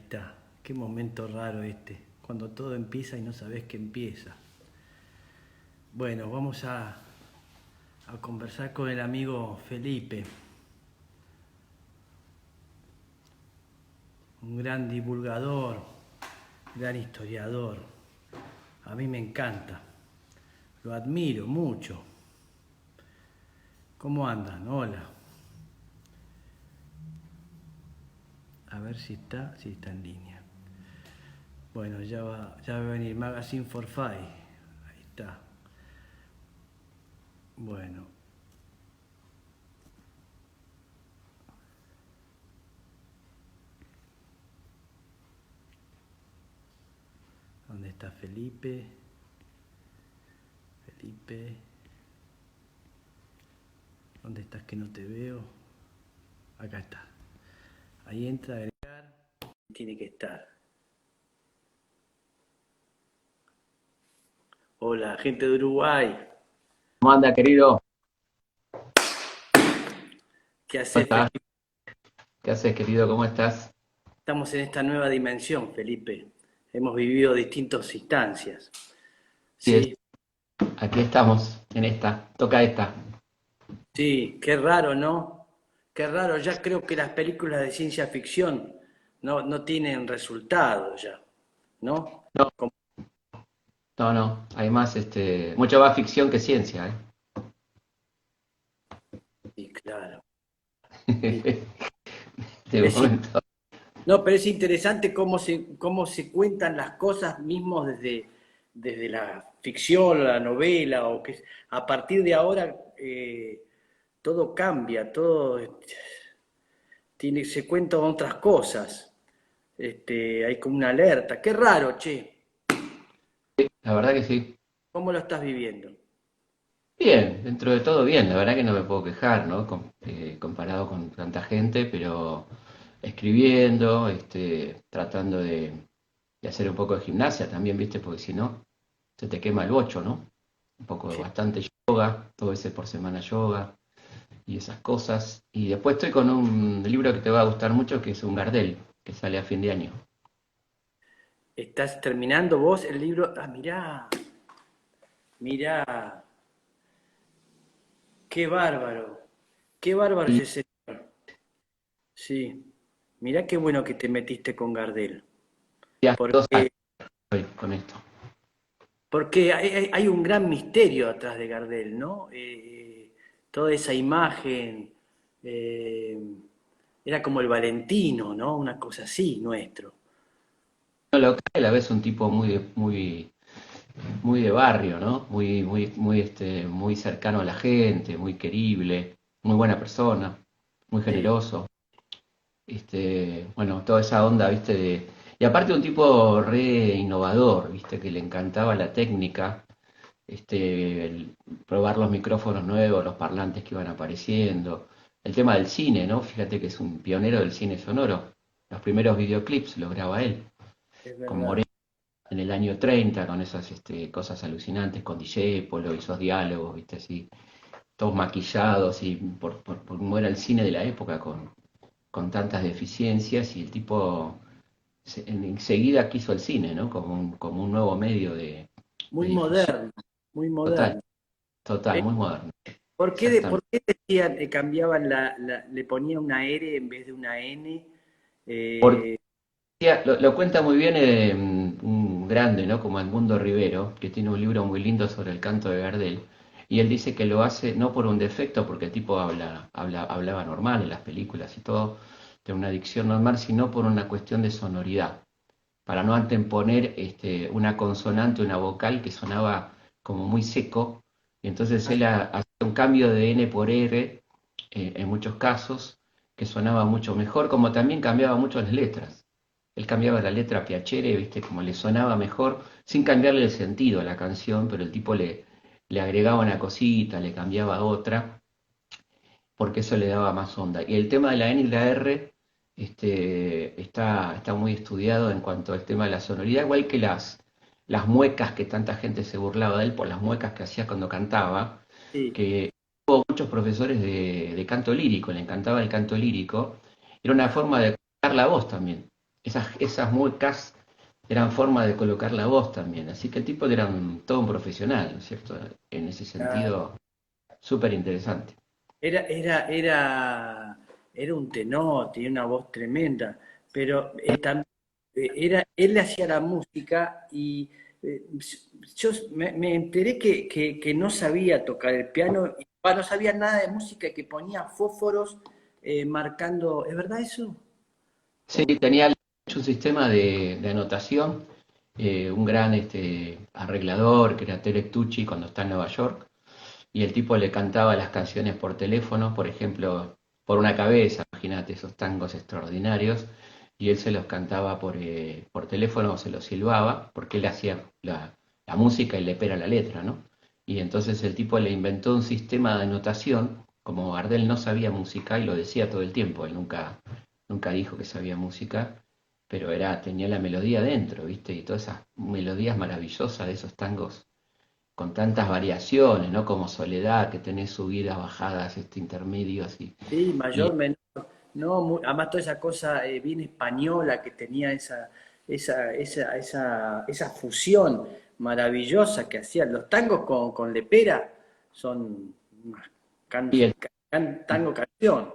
está. Qué momento raro este, cuando todo empieza y no sabes que empieza. Bueno, vamos a conversar con el amigo Felipe, un gran divulgador, gran historiador. A mí me encanta, lo admiro mucho. ¿Cómo andan? Hola. A ver si está en línea. Bueno, ya va a venir Magazine for Five. Ahí está. Bueno, ¿dónde está Felipe? Felipe, ¿dónde estás que no te veo? Acá está. Ahí entra a agregar. Tiene que estar. Hola, gente de Uruguay. ¿Cómo anda, querido? ¿Qué ¿Cómo haces, estás? Felipe? ¿Qué haces, querido? ¿Cómo estás? Estamos en esta nueva dimensión, Felipe. Hemos vivido distintas instancias. Sí, ¿Sí? aquí estamos, en esta. Toca esta. Sí, qué raro, ¿no? Qué raro, ya creo que las películas de ciencia ficción no tienen resultado ya, ¿no? No, Como- no, no. Hay más, mucho más ficción que ciencia, Sí, claro. Y ¿eh? De es, momento. no, pero es interesante cómo se cuentan las cosas mismos desde la ficción, la novela, a partir de ahora todo cambia, todo se cuentan otras cosas. Hay como una alerta. Qué raro, che. La verdad que sí. ¿Cómo lo estás viviendo? Bien, dentro de todo bien. La verdad que no me puedo quejar, ¿no? Comparado con tanta gente, pero escribiendo, tratando de hacer un poco de gimnasia también, ¿viste? Porque si no, se te quema el bocho, ¿no? Un poco, Sí. bastante yoga, todo ese por semana yoga y esas cosas. Y después estoy con un libro que te va a gustar mucho, que es un Gardel, que sale a fin de año. ¿Estás terminando vos el libro? Ah, mirá, qué bárbaro. Qué bárbaro es Y ese. Sí, mirá qué bueno que te metiste con Gardel. ya hace 2 años Porque, estoy con esto. porque hay un gran misterio atrás de Gardel, ¿no? Toda esa imagen, eh, era como el Valentino, ¿no? Una cosa así, nuestro. No lo cree, a la vez un tipo muy de barrio, ¿no? Muy cercano a la gente, muy querible, muy buena persona, muy Sí. generoso. Bueno, toda esa onda, ¿viste? Y aparte un tipo re innovador, ¿viste? Que le encantaba la técnica, probar los micrófonos nuevos, los parlantes que iban apareciendo. El tema del cine, ¿no? Fíjate que es un pionero del cine sonoro. Los primeros videoclips los graba él, Es con verdad. Moreno en el año 30, con esas cosas alucinantes, con Discépolo y esos diálogos, ¿viste? Así, todos maquillados y por cómo era el cine de la época, con tantas deficiencias, y el tipo enseguida quiso el cine, ¿no? Como un nuevo medio de Muy difusión. moderno, muy Total, moderno. total, Eh, muy moderno. por Exactamente. qué decían, cambiaban le ponían una R en vez de una N? Porque Eh, lo cuenta muy bien un grande, ¿no? Como Edmundo Rivero, que tiene un libro muy lindo sobre el canto de Gardel. Y él dice que lo hace no por un defecto, porque el tipo hablaba normal en las películas y todo, de una dicción normal, sino por una cuestión de sonoridad, para no anteponer una consonante, una vocal que sonaba como muy seco, y entonces él hacía un cambio de N por R en muchos casos, que sonaba mucho mejor, como también cambiaba mucho las letras. Él cambiaba la letra a Piacere, viste, como le sonaba mejor, sin cambiarle el sentido a la canción, pero el tipo le agregaba una cosita, le cambiaba otra, porque eso le daba más onda. Y el tema de la N y la R está muy estudiado en cuanto al tema de la sonoridad, igual que las muecas que tanta gente se burlaba de él por las muecas que hacía cuando cantaba, sí, que tuvo muchos profesores de canto lírico, le encantaba el canto lírico, era una forma de cantar la voz también. esas muecas eran forma de colocar la voz también. Así que el tipo era todo un profesional, ¿no es cierto? En ese Claro. sentido, súper interesante. Era, era, era, era un tenor, tenía una voz tremenda, pero también él le hacía la música y eh, yo me enteré que no sabía tocar el piano, y, no sabía nada de música, y que ponía fósforos marcando. ¿Es verdad eso? Sí, tenía un sistema de anotación, un gran arreglador que era Terek Tucci cuando está en Nueva York, y el tipo le cantaba las canciones por teléfono, por ejemplo, por una cabeza, imagínate esos tangos extraordinarios, y él se los cantaba por teléfono o se los silbaba, porque él hacía la música y le pera la letra, ¿no? Y entonces el tipo le inventó un sistema de anotación, como Gardel no sabía música y lo decía todo el tiempo, él nunca dijo que sabía música, pero tenía la melodía dentro, ¿viste? Y todas esas melodías maravillosas de esos tangos con tantas variaciones, ¿no? Como Soledad, que tenés subidas, bajadas, intermedios Sí, y mayor, menor. No, además toda esa cosa bien española que tenía esa fusión maravillosa que hacían los tangos con lepera, son unas y el tango canción.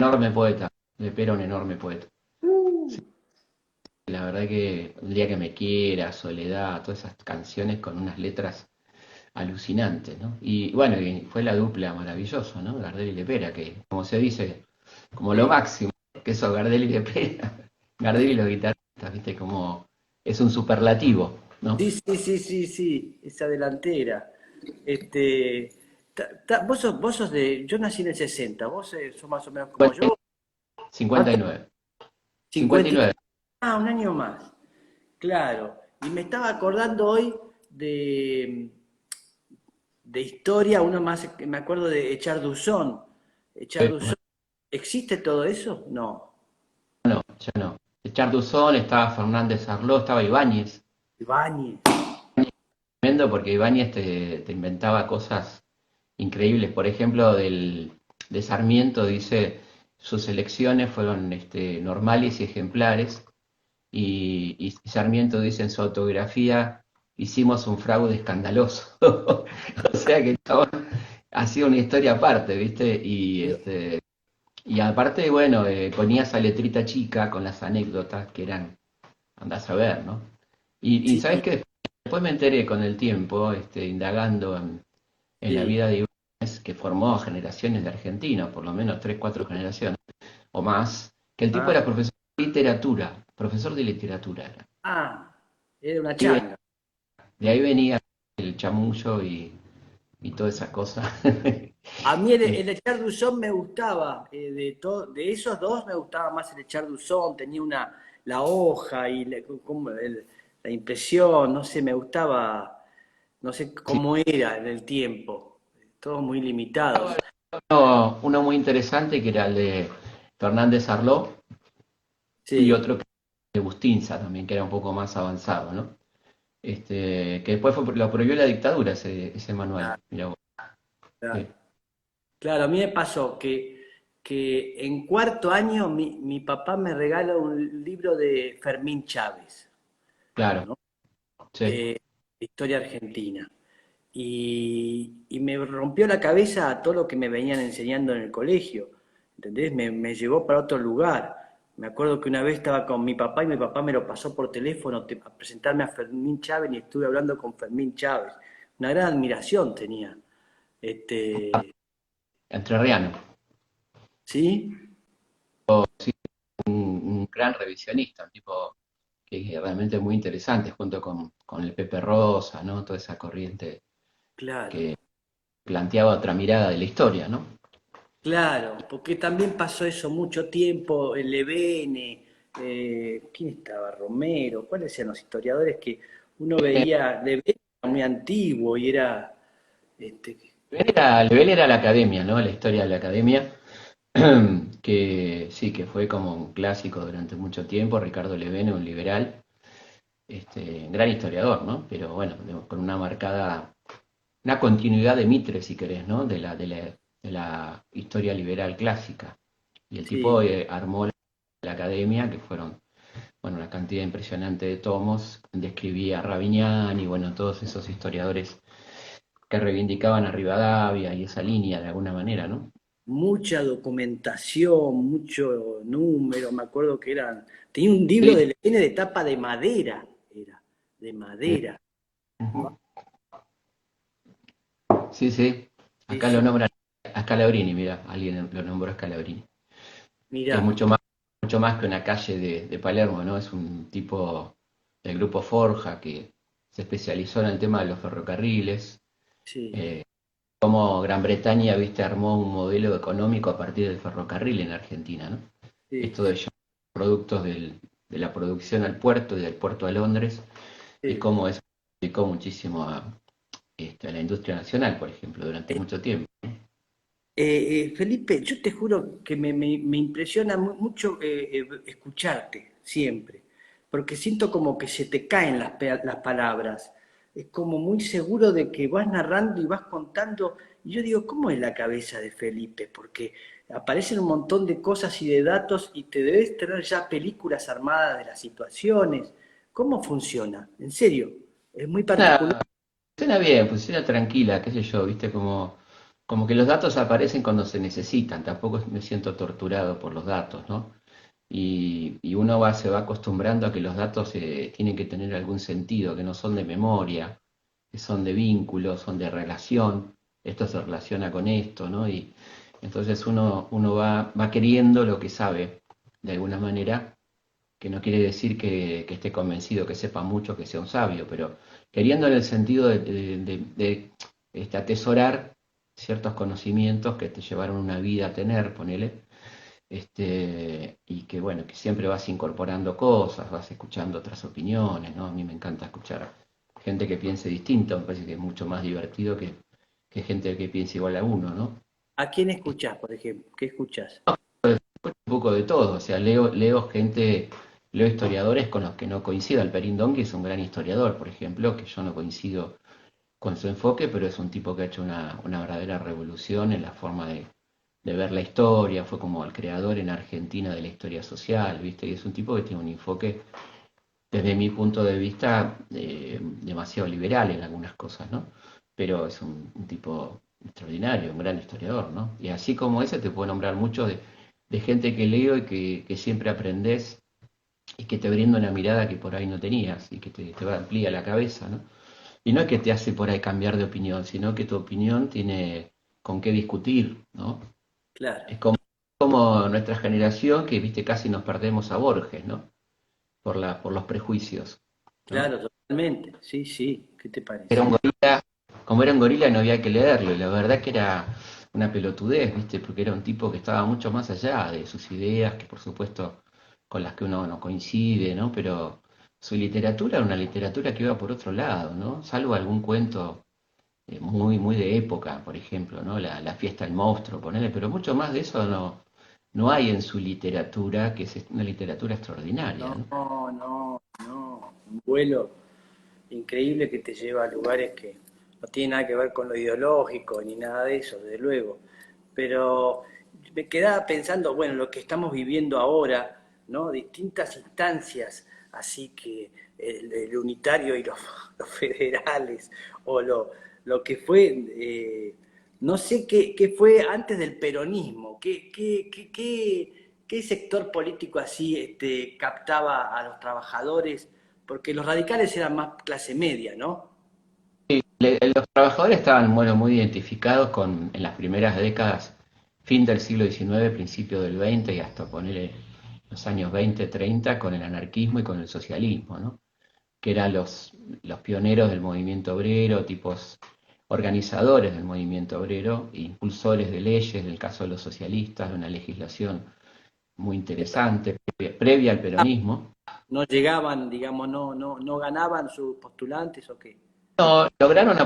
enorme poeta, de Pera un enorme poeta. Uh, La verdad que un día que me quiera, Soledad, todas esas canciones con unas letras alucinantes, ¿no? Y bueno, y fue la dupla maravillosa, ¿no? Gardel y Lepera, que como se dice, como lo sí, máximo, que eso Gardel y Lepera, Gardel y los guitarristas, ¿viste? Como es un superlativo, ¿no? sí, sí, sí, sí, sí, esa delantera. Este, vos sos yo nací en el 60, vos sos más o menos como yo. 59. 50. 59. Un año más. Claro. Y me estaba acordando hoy de, de historia, uno más, me acuerdo de Echar Duzón. Echar Duzón. ¿Existe todo eso? No. No, ya no. Charduzón, estaba Fernández Arló, estaba Ibáñez. Ibáñez. Tremendo porque Ibáñez te inventaba cosas increíbles. Por ejemplo, de Sarmiento dice, sus elecciones fueron normales y ejemplares. Y Sarmiento dice en su autografía, hicimos un fraude escandaloso. O sea que el chabón hacía una historia aparte, ¿viste? Y aparte, bueno, ponía esa letrita chica con las anécdotas que eran, andás a ver, ¿no? Y Sí, sabes que después me enteré con el tiempo, indagando en la sí. vida de Ibáñez, que formó a generaciones de argentinos, por lo menos tres, cuatro generaciones o más, que el tipo Ah, era profesor de literatura era. ah, era una Y changa. de ahí venía el chamullo y toda esa cosa. A mí Eh, el Echar Duzón me gustaba, de esos dos me gustaba más el Echar Duzón, tenía la hoja y la impresión, no sé, me gustaba, no sé sí. cómo era en el tiempo, todos muy limitados. Uno muy interesante que era el de Fernández Arló y Sí, otro que de Bustinza también, que era un poco más avanzado, ¿no? Que después lo prohibió la dictadura ese manual. claro, Mirá vos. claro. Sí, Claro, a mí me pasó que en cuarto año mi papá me regala un libro de Fermín Chávez, claro, ¿no? sí. De historia argentina. Y me rompió la cabeza a todo lo que me venían enseñando en el colegio, ¿entendés? Me llevó para otro lugar. Me acuerdo que una vez estaba con mi papá y mi papá me lo pasó por teléfono a presentarme a Fermín Chávez y estuve hablando con Fermín Chávez. Una gran admiración tenía. Este, Entrerriano, ¿sí? un gran revisionista, un tipo que es realmente muy interesante, junto con el Pepe Rosa, ¿no? Toda esa corriente Claro, que planteaba otra mirada de la historia, ¿no? claro, porque también pasó eso mucho tiempo, el Levene, ¿quién estaba? Romero, ¿cuáles eran los historiadores que uno veía? Levene era muy antiguo y era, este, Lebel era la academia, ¿no? La historia de la academia, que sí, que fue como un clásico durante mucho tiempo. Ricardo Levene, un liberal, gran historiador, ¿no? Pero bueno, con una continuidad de Mitre, si querés, ¿no? De la historia liberal clásica. Y el tipo sí, armó la academia, que fueron bueno, una cantidad impresionante de tomos, describía a Ravignani y bueno, todos esos historiadores que reivindicaban a Rivadavia y esa línea de alguna manera, ¿no? Mucha documentación, mucho número, me acuerdo que eran, tenía un libro Sí, de Lenin de tapa de madera, era, de sí. madera. Ujú. Sí, sí. Sí, Acá lo sí, nombran a Scalabrini, mira, alguien lo nombró a Scalabrini. Que es mirá, mucho más que una calle de Palermo, ¿no? Es un tipo del grupo Forja que se especializó en el tema de los ferrocarriles, sí, eh, cómo Gran Bretaña, viste, armó un modelo económico a partir del ferrocarril en Argentina, ¿no? sí, Esto de llevar productos de la producción al puerto y del puerto a Londres, y sí. cómo eso implicó muchísimo a la industria nacional, por ejemplo, durante mucho tiempo. Felipe, yo te juro que me impresiona mucho escucharte siempre, porque siento como que se te caen las palabras. Es como muy seguro de que vas narrando y vas contando. Y yo digo, ¿cómo es la cabeza de Felipe? Porque aparecen un montón de cosas y de datos y te debes tener ya películas armadas de las situaciones. ¿Cómo funciona? En serio, es muy particular. Suena, suena bien, funciona tranquila, qué sé yo, viste, como que los datos aparecen cuando se necesitan, tampoco me siento torturado por los datos, ¿no? Y uno se va acostumbrando a que los datos tienen que tener algún sentido, que no son de memoria, que son de vínculo, son de relación, esto se relaciona con esto, ¿no? Y entonces uno va queriendo lo que sabe, de alguna manera, que no quiere decir que esté convencido, que sepa mucho, que sea un sabio, pero queriendo en el sentido de atesorar ciertos conocimientos que te llevaron una vida a tener, ponele, y que bueno, que siempre vas incorporando cosas, vas escuchando otras opiniones, ¿no? A mí me encanta escuchar gente que piense distinto, me parece que es mucho más divertido que gente que piense igual a uno, ¿no? ¿A quién escuchás, por ejemplo? ¿Qué escuchás? Un poco de todo, o sea, leo historiadores con los que no coincido. Alperín Donqui es un gran historiador, por ejemplo, que yo no coincido con su enfoque, pero es un tipo que ha hecho una verdadera revolución en la forma de ver la historia, fue como el creador en Argentina de la historia social, ¿viste? Y es un tipo que tiene un enfoque, desde mi punto de vista, demasiado liberal en algunas cosas, ¿no? Pero es un tipo extraordinario, un gran historiador, ¿no? Y así como ese te puedo nombrar muchos de gente que leo y que siempre aprendes y que te brinda una mirada que por ahí no tenías y que te amplía la cabeza, ¿no? Y no es que te hace por ahí cambiar de opinión, sino que tu opinión tiene con qué discutir, ¿no? Claro, Es como nuestra generación que, viste, casi nos perdemos a Borges, ¿no? Por los prejuicios, ¿no? claro, totalmente. Sí, sí. ¿Qué te Era un parece? gorila, como era un gorila no había que leerlo, y la verdad que era una pelotudez, ¿viste? Porque era un tipo que estaba mucho más allá de sus ideas, que por supuesto con las que uno no coincide, ¿no? Pero su literatura era una literatura que iba por otro lado, ¿no? Salvo algún cuento muy de época, por ejemplo, ¿no? La fiesta del monstruo, ponele, pero mucho más de eso no hay en su literatura, que es una literatura extraordinaria, No, ¿no? no, no. Un vuelo increíble que te lleva a lugares que no tienen nada que ver con lo ideológico ni nada de eso, desde luego. Pero me quedaba pensando, bueno, lo que estamos viviendo ahora, ¿no? Distintas instancias, así que el unitario y los federales, o lo que fue, no sé qué fue antes del peronismo, qué sector político así captaba a los trabajadores, porque los radicales eran más clase media, ¿no? Los trabajadores estaban, bueno, muy identificados en las primeras décadas, fin del siglo XIX, principio del XX y hasta ponerle los años 20, 30, con el anarquismo y con el socialismo, ¿no? Que eran los pioneros del movimiento obrero, tipos organizadores del movimiento obrero, impulsores de leyes, en el caso de los socialistas, de una legislación muy interesante, previa al peronismo. No llegaban, digamos, no ganaban sus postulantes o qué. No, lograron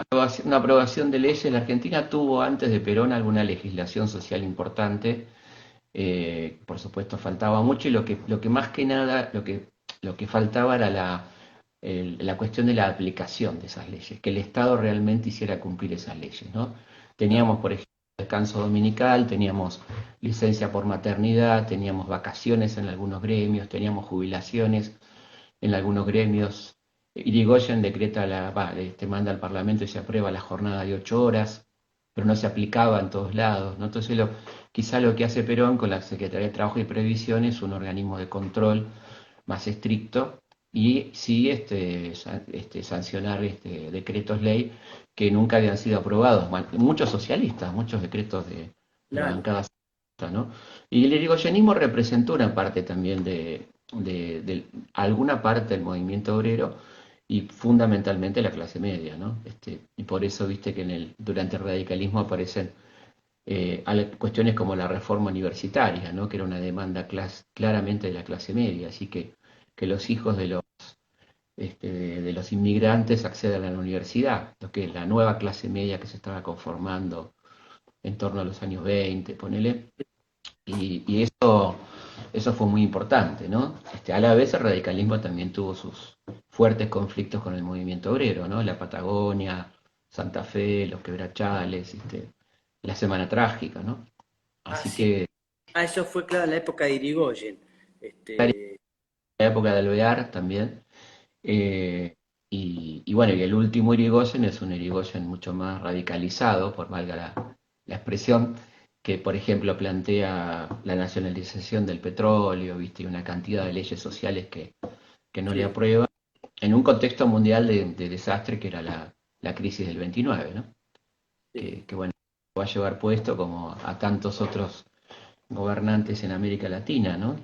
una aprobación de leyes. La Argentina tuvo antes de Perón alguna legislación social importante. Por supuesto faltaba mucho y lo que más que nada, lo que faltaba era la cuestión de la aplicación de esas leyes, que el Estado realmente hiciera cumplir esas leyes, ¿no? Claro. Teníamos, por ejemplo, descanso dominical, teníamos licencia por maternidad, teníamos vacaciones en algunos gremios, teníamos jubilaciones en algunos gremios. Irigoyen decreta manda al Parlamento y se aprueba la jornada de 8 horas, pero no se aplicaba en todos lados, ¿no? Entonces quizá lo que hace Perón con la Secretaría de Trabajo y Previsión es un organismo de control más estricto y sí sancionar decretos ley que nunca habían sido aprobados. Muchos socialistas, muchos decretos de la Claro. bancada socialista, ¿no? Y el irigoyenismo representó una parte también de alguna parte del movimiento obrero y fundamentalmente la clase media, ¿no? Y por eso viste que durante el radicalismo aparecen cuestiones como la reforma universitaria, ¿no? Que era una demanda claramente de la clase media, así que los hijos de los inmigrantes accedan a la universidad, lo que es la nueva clase media que se estaba conformando en torno a los años 20, ponele, y eso fue muy importante, ¿no? A la vez el radicalismo también tuvo sus fuertes conflictos con el movimiento obrero, ¿no? La Patagonia, Santa Fe, los quebrachales, la Semana Trágica, ¿no? Ah, Así sí. que Ah, eso fue, claro, en la época de Irigoyen. en Este, la época de Alvear también. eh, y bueno, y el último Irigoyen es un Irigoyen mucho más radicalizado, por valga la expresión, que por ejemplo plantea la nacionalización del petróleo, ¿viste? Y una cantidad de leyes sociales que no le sí, aprueba, en un contexto mundial de desastre que era la crisis del 29, ¿no? sí. Que bueno, va a llevar puesto como a tantos otros gobernantes en América Latina, ¿no?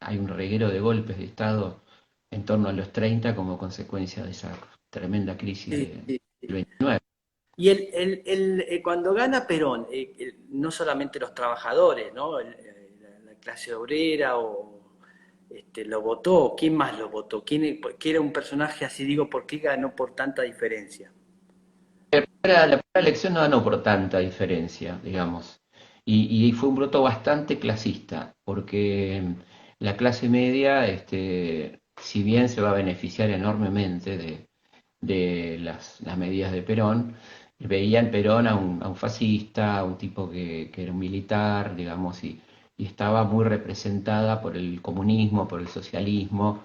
Hay un reguero de golpes de Estado en torno a los 30 como consecuencia de esa tremenda crisis Sí, del sí, sí. 29. Y cuando gana Perón, no solamente los trabajadores, ¿no? La clase obrera lo votó, ¿quién más lo votó? ¿Qué era un personaje así? Digo, ¿por qué ganó por tanta diferencia? La primera elección no ganó por tanta diferencia, digamos, y fue un voto bastante clasista, porque la clase media, si bien se va a beneficiar enormemente de las medidas de Perón, veía en Perón a un fascista, a un tipo que era un militar, digamos, y estaba muy representada por el comunismo, por el socialismo,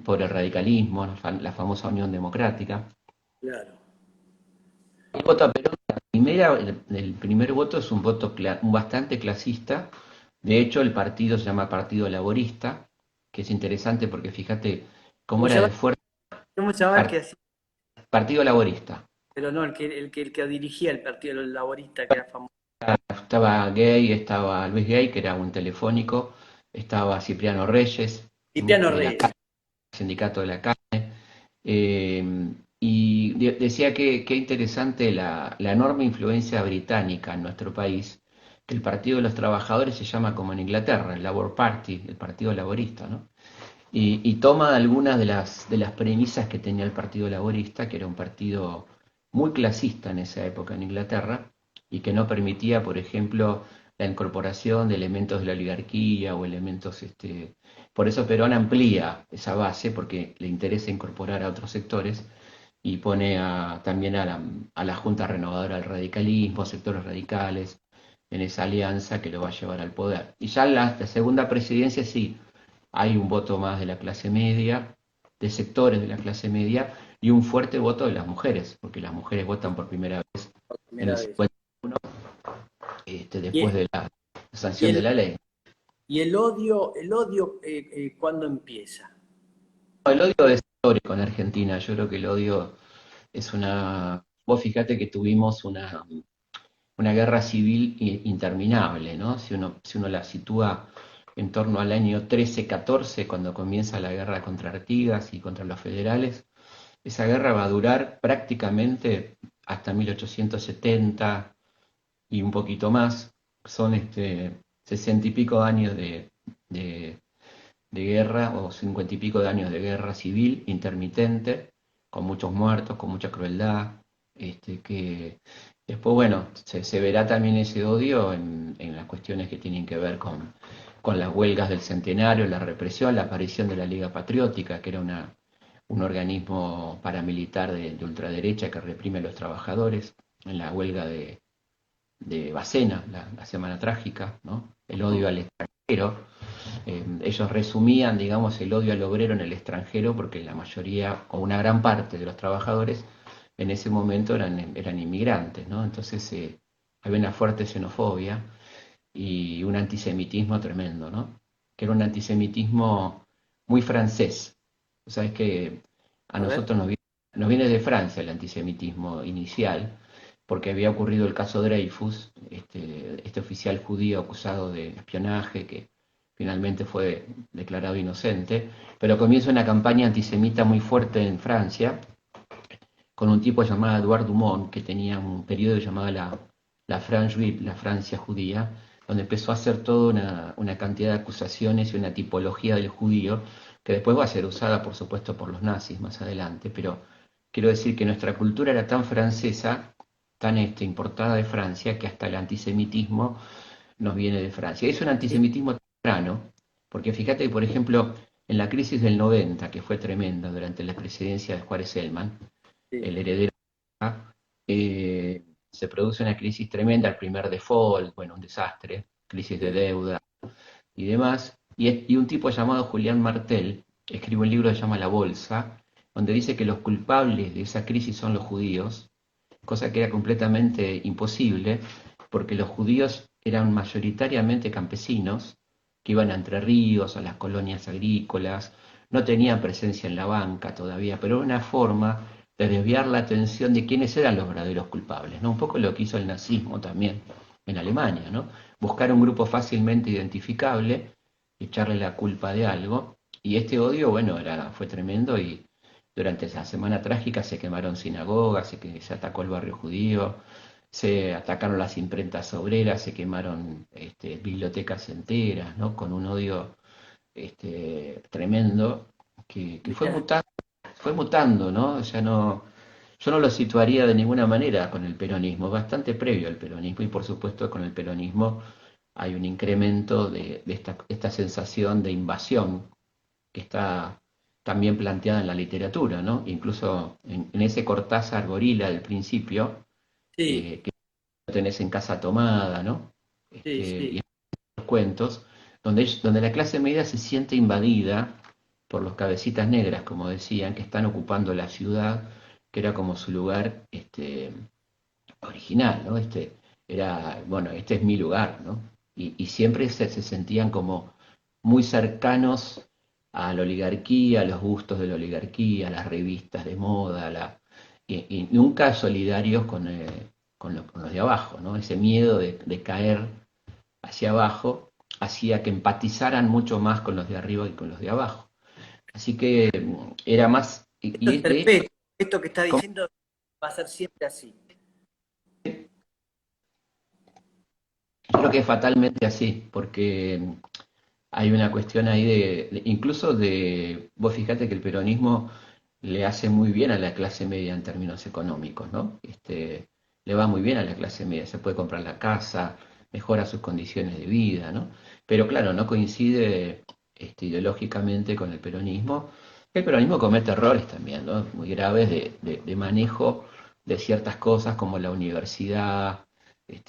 por el radicalismo, la famosa Unión Democrática. Claro. El voto a Perón, el primer voto es un voto bastante clasista. De hecho, el partido se llama Partido Laborista, que es interesante porque fíjate cómo ¿Cómo se era llama? de fuerte. ¿Cómo se llama el que hacía? Partido Laborista. Pero no, el que dirigía el Partido Laborista, que era famoso. Estaba Gay, estaba Luis Gay, que era un telefónico, estaba Cipriano Reyes, Cipriano de la Reyes. sindicato de la carne, y decía que qué interesante la enorme influencia británica en nuestro país, que el Partido de los Trabajadores se llama como en Inglaterra, el Labour Party, el Partido Laborista, ¿no? Y toma algunas de las premisas que tenía el Partido Laborista, que era un partido muy clasista en esa época en Inglaterra, y que no permitía, por ejemplo, la incorporación de elementos de la oligarquía o elementos, por eso Perón amplía esa base, porque le interesa incorporar a otros sectores, y pone también a la Junta Renovadora del Radicalismo, sectores radicales, en esa alianza que lo va a llevar al poder. Y ya la segunda presidencia sí hay un voto más de la clase media, de sectores de la clase media, y un fuerte voto de las mujeres, porque las mujeres votan por primera vez Por en el primera vez. 51, Y, después de la y sanción de el, la ley. y el odio, ¿cuándo empieza? No, el odio es histórico en Argentina, yo creo que el odio es una... Vos fíjate que tuvimos una guerra civil interminable, ¿no? Si uno la sitúa en torno al año 13-14, cuando comienza la guerra contra Artigas y contra los federales, esa guerra va a durar prácticamente hasta 1870 y un poquito más. Son 60 y pico de años de- de guerra o 50 y pico de años de guerra civil intermitente, con muchos muertos, con mucha crueldad, que después, bueno, se verá también ese odio en las cuestiones que tienen que ver con las huelgas del centenario, la represión, la aparición de la Liga Patriótica, que era un organismo paramilitar de ultraderecha que reprime a los trabajadores en la huelga de Bacena, la Semana Trágica, ¿no? El odio al extranjero. Ellos resumían, digamos, el odio al obrero en el extranjero porque la mayoría o una gran parte de los trabajadores en ese momento eran inmigrantes, ¿no? Entonces había una fuerte xenofobia y un antisemitismo tremendo, ¿no? Que era un antisemitismo muy francés. O sea, es que a A ver. nosotros nos viene de Francia el antisemitismo inicial, porque había ocurrido el caso Dreyfus, este oficial judío acusado de espionaje que finalmente fue declarado inocente, pero comienza una campaña antisemita muy fuerte en Francia, con un tipo llamado Edouard Dumont, que tenía un periodo llamado la France Juive, la Francia judía, donde empezó a hacer toda una cantidad de acusaciones y una tipología del judío, que después va a ser usada, por supuesto, por los nazis más adelante, pero quiero decir que nuestra cultura era tan francesa, tan importada de Francia, que hasta el antisemitismo nos viene de Francia. Es un Sí, antisemitismo temprano, porque fíjate que, por ejemplo, en la crisis del 90, que fue tremenda durante la presidencia de Juárez Selman, sí. el heredero, se produce una crisis tremenda, el primer default, bueno, un desastre, crisis de Sí. deuda y demás. Y un tipo llamado Julián Martel escribe un libro que se llama La Bolsa, donde dice que los culpables de esa crisis son los judíos, cosa que era completamente imposible, porque los judíos eran mayoritariamente campesinos, que iban a Entre Ríos, a las colonias agrícolas, no tenían presencia en la banca todavía, pero era una forma de desviar la atención de quiénes eran los verdaderos culpables, ¿no? Un poco lo que hizo el nazismo también en Alemania, ¿no? Buscar un grupo fácilmente identificable, echarle la culpa de algo, y este odio, bueno, fue tremendo y durante esa semana trágica se quemaron sinagogas, se atacó el barrio judío, se atacaron las imprentas obreras, se quemaron bibliotecas enteras, ¿no? Con un odio tremendo que Mirá, fue mutando, ¿no? O sea, no, yo no lo situaría de ninguna manera con el peronismo, bastante previo al peronismo y por supuesto con el peronismo hay un incremento de esta sensación de invasión que está también planteada en la literatura, ¿no? Incluso en ese Cortázar gorila del principio, sí, que tenés en Casa Tomada, ¿no? sí, Y sí. en los cuentos, donde la clase media se siente invadida por los cabecitas negras, como decían, que están ocupando la ciudad, que era como su lugar original, ¿no? Bueno, este es mi lugar, ¿no? Y siempre se sentían como muy cercanos a la oligarquía, a los gustos de la oligarquía, a las revistas de moda, y nunca solidarios con los de abajo, ¿no? Ese miedo de caer hacia abajo hacía que empatizaran mucho más con los de arriba y con los de abajo. Así que era más, Esto es de hecho, perpetuo. Esto que está diciendo va a ser siempre así. creo que es fatalmente así, porque hay una cuestión ahí incluso vos fíjate que el peronismo le hace muy bien a la clase media en términos económicos, ¿no? Le va muy bien a la clase media, se puede comprar la casa, mejora sus condiciones de vida, ¿no? Pero claro, no coincide ideológicamente con el peronismo. El peronismo comete errores también, ¿no? Muy graves de manejo de ciertas cosas como la universidad,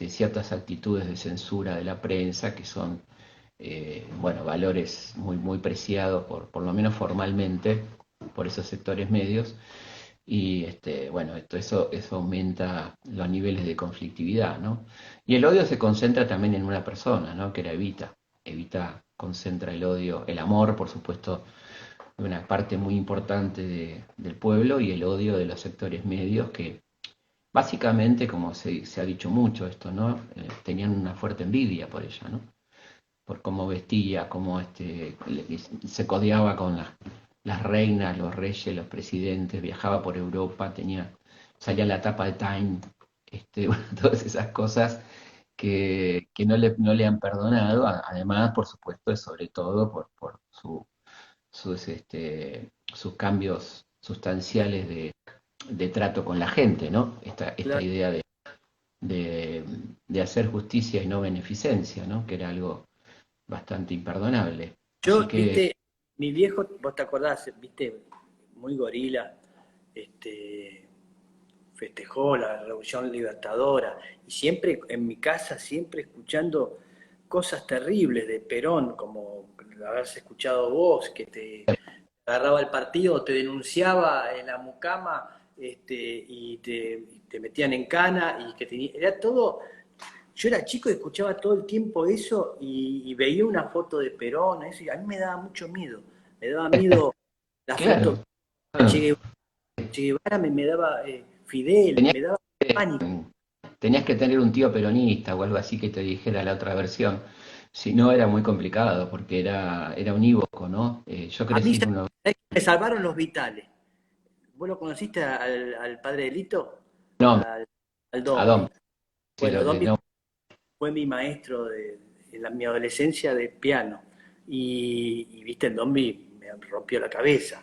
ciertas actitudes de censura de la prensa que son bueno, valores muy, muy preciados por lo menos formalmente por esos sectores medios y bueno, eso aumenta los niveles de conflictividad, ¿no? Y el odio se concentra también en una persona, ¿no? Que era Evita. Evita concentra el odio, el amor, por supuesto, de una parte muy importante del pueblo y el odio de los sectores medios que básicamente, como se ha dicho mucho esto, ¿no? Tenían una fuerte envidia por ella, ¿no? Por cómo vestía, cómo se codeaba con las reinas, los reyes, los presidentes, viajaba por Europa, salía en la tapa de Time, bueno, todas esas cosas que no le han perdonado, además, por supuesto, sobre todo por sus cambios sustanciales de trato con la gente, ¿no? Esta Claro. idea de, de hacer justicia y no beneficencia, ¿no? Que era algo bastante imperdonable. Así Yo, que, viste, mi viejo, vos te acordás, viste, muy gorila, este, festejó la Revolución Libertadora, y siempre en mi casa, siempre escuchando cosas terribles de Perón, como lo habrás escuchado vos, que te agarraba el partido, te denunciaba en la mucama, y te metían en cana, y que era todo. Yo era chico y escuchaba todo el tiempo eso, y veía una foto de Perón, eso, y a mí me daba mucho miedo. Me daba miedo la foto Claro. de Ah, Che Guevara, me daba Fidel, Tenías me daba pánico. tenías que tener un tío peronista o algo así que te dijera la otra versión. Si no, era muy complicado porque era unívoco, ¿no? Yo A mí crecí en una... me salvaron los vitales. ¿Vos lo conociste al padre de Lito? No, Al, al a Dombi. Dom, sí, Bueno, Dombi no, fue mi maestro en mi adolescencia de piano. Viste, el Dombi me rompió la cabeza,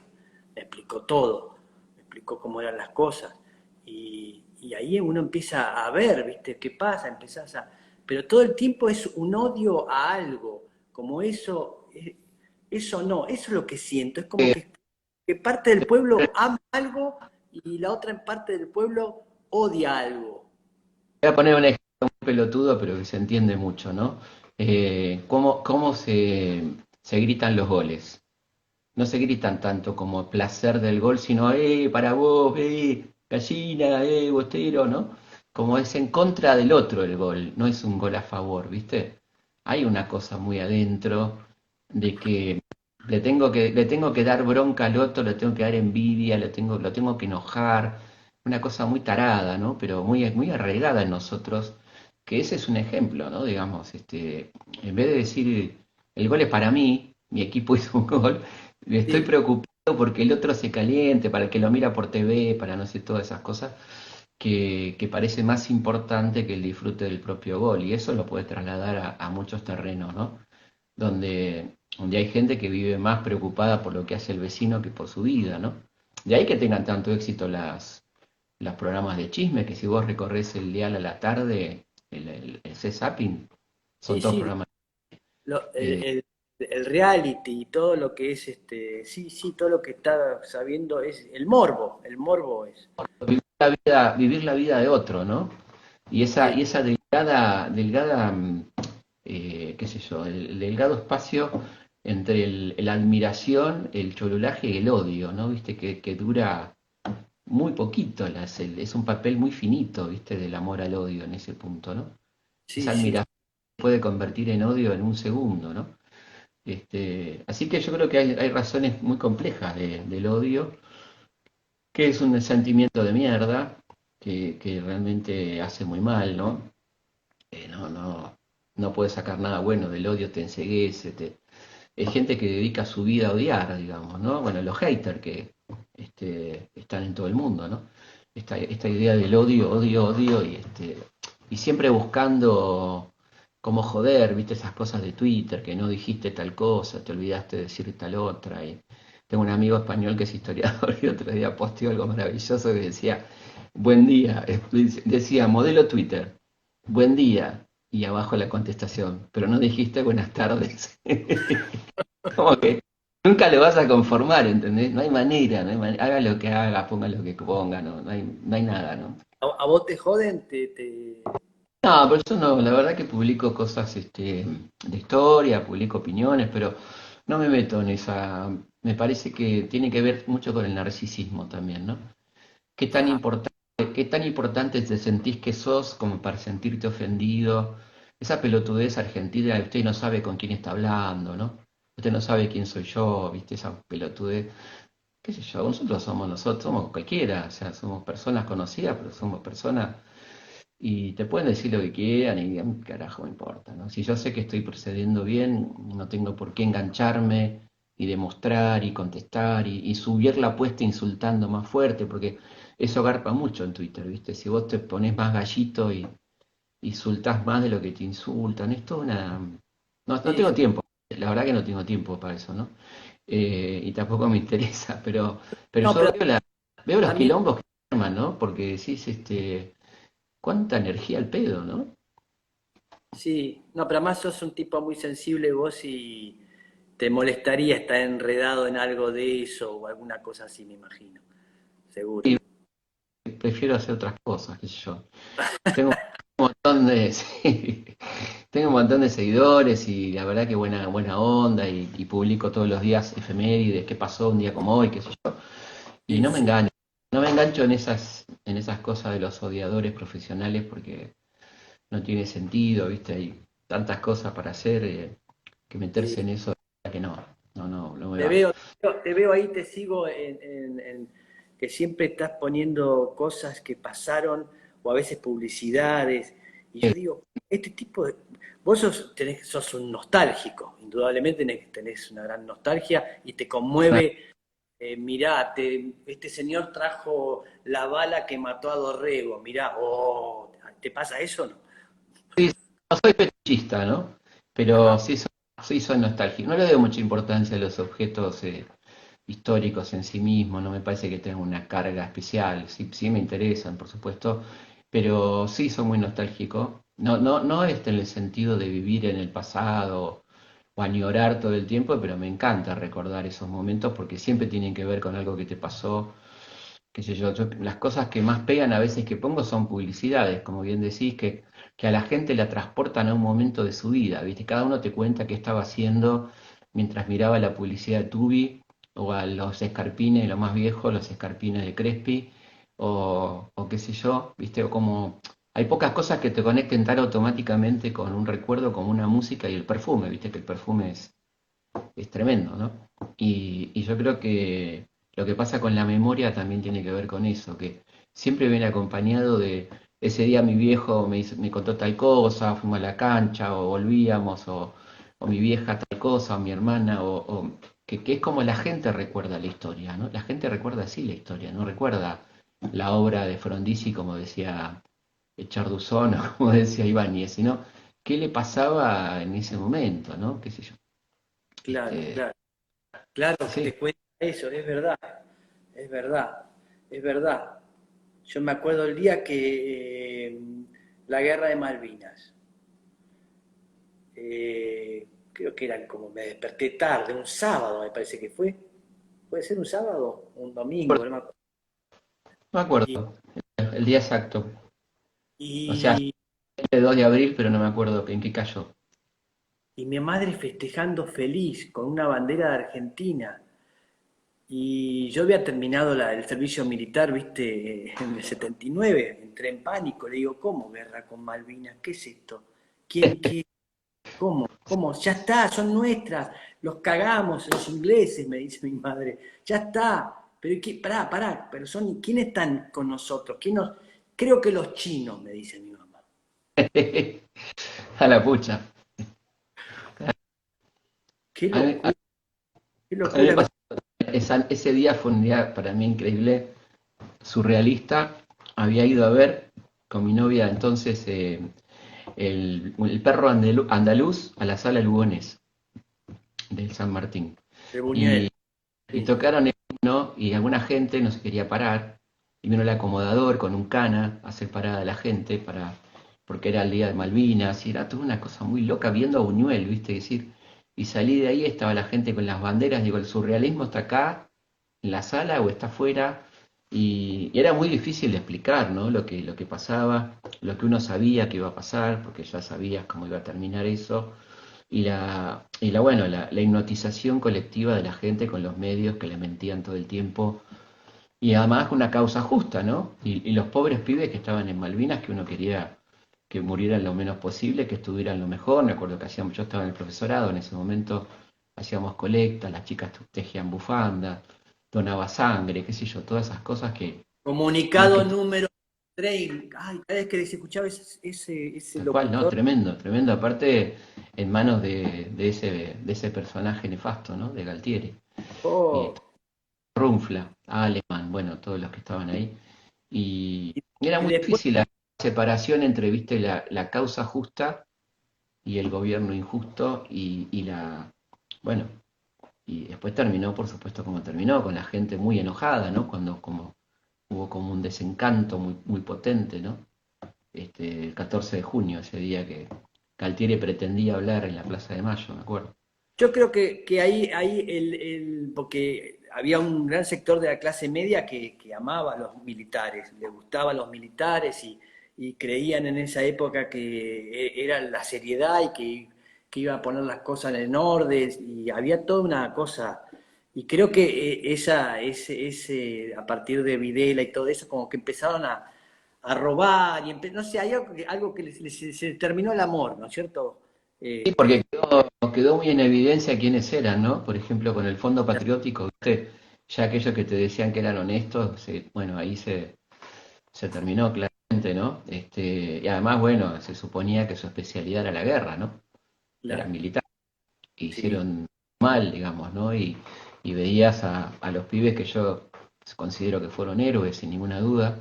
me explicó todo, me explicó cómo eran las cosas. Y ahí uno empieza a ver, viste, qué pasa, empezás a... Pero todo el tiempo es un odio a algo, como eso, eso no, eso es lo que siento, es como que parte del pueblo ama algo y la otra parte del pueblo odia algo. voy a poner un ejemplo muy pelotudo, pero que se entiende mucho, ¿no? ¿Cómo se gritan los goles? No se gritan tanto como placer del gol, sino para vos, gallina, bostero, ¿no? Como es en contra del otro el gol, no es un gol a favor, ¿viste? Hay una cosa muy adentro de que le tengo que dar bronca al otro, le tengo que dar envidia, lo tengo que enojar, una cosa muy tarada, ¿no? Pero muy arraigada en nosotros, que ese es un ejemplo, ¿no? Digamos, en vez de decir el gol es para mí, mi equipo hizo un gol, me estoy Sí, preocupado porque el otro se caliente, para el que lo mira por TV, para no sé, todas esas cosas, que parece más importante que el disfrute del propio gol. Y eso lo puede trasladar a muchos terrenos, ¿no? Donde hay gente que vive más preocupada por lo que hace el vecino que por su vida, ¿no? De ahí que tengan tanto éxito los programas de chisme, que si vos recorres el dial a la tarde, el C-Zapping, son sí, todos sí, programas. lo- eh, el reality y todo lo que es sí, sí, todo lo que está sabiendo es el morbo es. vivir la vida de otro, ¿no? Y esa, Sí, y esa delgada, qué sé yo, el delgado espacio entre la admiración, el cholulaje y el odio, ¿no? Viste que dura muy poquito, es un papel muy finito, viste, del amor al odio en ese punto, ¿no? Esa sí, sí, admiración se puede convertir en odio en un segundo, ¿no? Así que yo creo que hay razones muy complejas del odio, que es un sentimiento de mierda, que realmente hace muy mal, ¿no? No puedes sacar nada bueno del odio, te enceguece, hay gente que dedica su vida a odiar, digamos, ¿no? Bueno, los haters que están en todo el mundo, ¿no? Esta idea del odio, odio, odio, y siempre buscando cómo joder, viste esas cosas de Twitter, que no dijiste tal cosa, te olvidaste de decir tal otra. Y tengo un amigo español que es historiador y otro día posteó algo maravilloso que decía, buen día, decía modelo Twitter, buen día, y abajo la contestación, pero no dijiste buenas tardes. Como que nunca lo vas a conformar, ¿entendés? No hay manera, haga lo que haga, ponga lo que ponga, no hay nada, ¿no? a vos te joden, No, pero yo no, la verdad que publico cosas de historia, publico opiniones, pero no me meto en esa. Me parece que tiene que ver mucho con el narcisismo también, ¿no? ¿Qué tan ah, importante, qué tan importante te sentís que sos como para sentirte ofendido? Esa pelotudez argentina, usted no sabe con quién está hablando, ¿no? Usted no sabe quién soy yo, ¿viste? Esa pelotudez. ¿Qué sé yo? Nosotros somos cualquiera, o sea, somos personas conocidas, pero somos personas y te pueden decir lo que quieran y a mí carajo me importa, ¿no? Si yo sé que estoy procediendo bien, no tengo por qué engancharme y demostrar y contestar y subir la apuesta insultando más fuerte, porque eso garpa mucho en Twitter, ¿viste? Si vos te pones más gallito y insultás más de lo que te insultan, esto es una... No sí, tengo sí. tiempo, la verdad que no tengo tiempo para eso, ¿no? Y tampoco me interesa, pero No, yo pero veo los también, quilombos que arman, ¿no? Porque decís, cuánta energía al pedo, ¿no? sí, no, pero además sos un tipo muy sensible vos y te molestaría estar enredado en algo de eso o alguna cosa así, me imagino, seguro. prefiero hacer otras cosas, qué sé yo. Tengo un montón de, sí, tengo un montón de seguidores y la verdad que buena onda y publico todos los días efemérides, qué pasó un día como hoy, qué sé yo. Y Sí, no me sí. engaño, no me engancho en esas cosas de los odiadores profesionales porque no tiene sentido, ¿viste? Hay tantas cosas para hacer que meterse Sí. en eso, que no me Te va. veo, te veo ahí, te sigo que siempre estás poniendo cosas que pasaron o a veces publicidades. Y yo digo, este tipo de... Vos sos un nostálgico, indudablemente tenés una gran nostalgia y te conmueve. Mirá, este señor trajo la bala que mató a Dorrego, mirá, oh, ¿te pasa eso o no? No soy fetichista, ¿no? Pero Ajá. sí soy nostálgico. No le doy mucha importancia a los objetos históricos en sí mismos, no me parece que tengan una carga especial. Sí, sí me interesan, por supuesto, pero sí soy muy nostálgico. No en el sentido de vivir en el pasado o añorar todo el tiempo, pero me encanta recordar esos momentos porque siempre tienen que ver con algo que te pasó, qué sé yo, las cosas que más pegan a veces que pongo son publicidades, como bien decís, que a la gente la transportan a un momento de su vida, ¿viste? Cada uno te cuenta qué estaba haciendo mientras miraba la publicidad de Tubi o a los escarpines, los más viejos, los escarpines de Crespi, o qué sé yo, ¿viste? O como hay pocas cosas que te conecten tan automáticamente con un recuerdo como una música y el perfume, ¿viste? Que el perfume es tremendo, ¿no? Y yo creo que lo que pasa con la memoria también tiene que ver con eso, que siempre viene acompañado de ese día mi viejo me contó tal cosa, fuimos a la cancha, o volvíamos, o mi vieja tal cosa, o mi hermana, que es como la gente recuerda la historia, ¿no? La gente recuerda así la historia, no recuerda la obra de Frondizi, como decía Charduzón, o como decía Ibáñez, sino qué le pasaba en ese momento, ¿no? ¿Qué sé yo? Claro, Este, claro. Claro que sí, te cuenta eso, es verdad, es verdad, es verdad. Yo me acuerdo el día que la guerra de Malvinas, creo que era como me desperté tarde, un sábado me parece que fue. ¿Puede ser un sábado? Un domingo, no me acuerdo. me Y, acuerdo, el día exacto. O sea, y, el 2 de abril, pero no me acuerdo en qué cayó. y mi madre festejando feliz con una bandera de Argentina. Y yo había terminado el servicio militar, viste, en el 79, entré en pánico, le digo, ¿cómo guerra con Malvinas? ¿Qué es esto? ¿Qué? ¿Cómo? ¿Cómo? Ya está, son nuestras, los cagamos, los ingleses, me dice mi madre, ya está, pero pará, pero ¿quiénes están con nosotros? Creo que los chinos, me dice mi mamá. A la pucha. Qué A mí, locura, qué a mí me locura, pasó, ese día fue un día para mí increíble, surrealista. Había ido a ver con mi novia entonces el perro andaluz a la sala Lugones del San Martín. de Y, Buñuel. y Sí. tocaron el himno y alguna gente no se quería parar. Y vino el acomodador con un cana a hacer parada a la gente porque era el día de Malvinas y era toda una cosa muy loca viendo a Buñuel, ¿viste? Decir, y salí de ahí, estaba la gente con las banderas, digo, el surrealismo está acá, en la sala o está afuera. Y era muy difícil de explicar, ¿no? Lo que pasaba, lo que uno sabía que iba a pasar, porque ya sabías cómo iba a terminar eso la hipnotización colectiva de la gente con los medios que le mentían todo el tiempo y además una causa justa, ¿no? Y los pobres pibes que estaban en Malvinas, que uno quería que murieran lo menos posible, que estuvieran lo mejor. Me acuerdo que hacíamos, yo estaba en el profesorado en ese momento, hacíamos colectas, las chicas tejían bufandas, donaba sangre, qué sé yo, todas esas cosas que las Comunicado que número 30. Ay, cada vez que se escuchaba ese tal cual, ¿no? locutor. Tremendo, tremendo. Aparte, en manos de ese personaje nefasto, ¿no? De Galtieri. Y Oh, Runfla, Alemán, bueno, todos los que estaban ahí. Y y, era y muy después, difícil la separación entre, viste, la causa justa y el gobierno injusto bueno, y después terminó, por supuesto, como terminó, con la gente muy enojada, ¿no? Cuando hubo como un desencanto muy potente, ¿no? El 14 de junio, ese día que Galtieri pretendía hablar en la Plaza de Mayo, me acuerdo. yo creo que ahí porque había un gran sector de la clase media que amaba a los militares, le gustaban los militares y creían en esa época que era la seriedad y que iba a poner las cosas en orden y había toda una cosa. Y creo que a partir de Videla y todo eso, como que empezaron a robar, y no sé, hay algo que se terminó el amor, ¿no es cierto? Sí, Eh, porque quedó muy en evidencia quiénes eran, ¿no? Por ejemplo, con el Fondo Patriótico, ¿viste? Ya aquellos que te decían que eran honestos, bueno, ahí se terminó claramente, ¿no? Y además, bueno, se suponía que su especialidad era la guerra, ¿no? Era claro, militar. sí. Hicieron mal, digamos, ¿no? Y veías a los pibes que yo considero que fueron héroes, sin ninguna duda,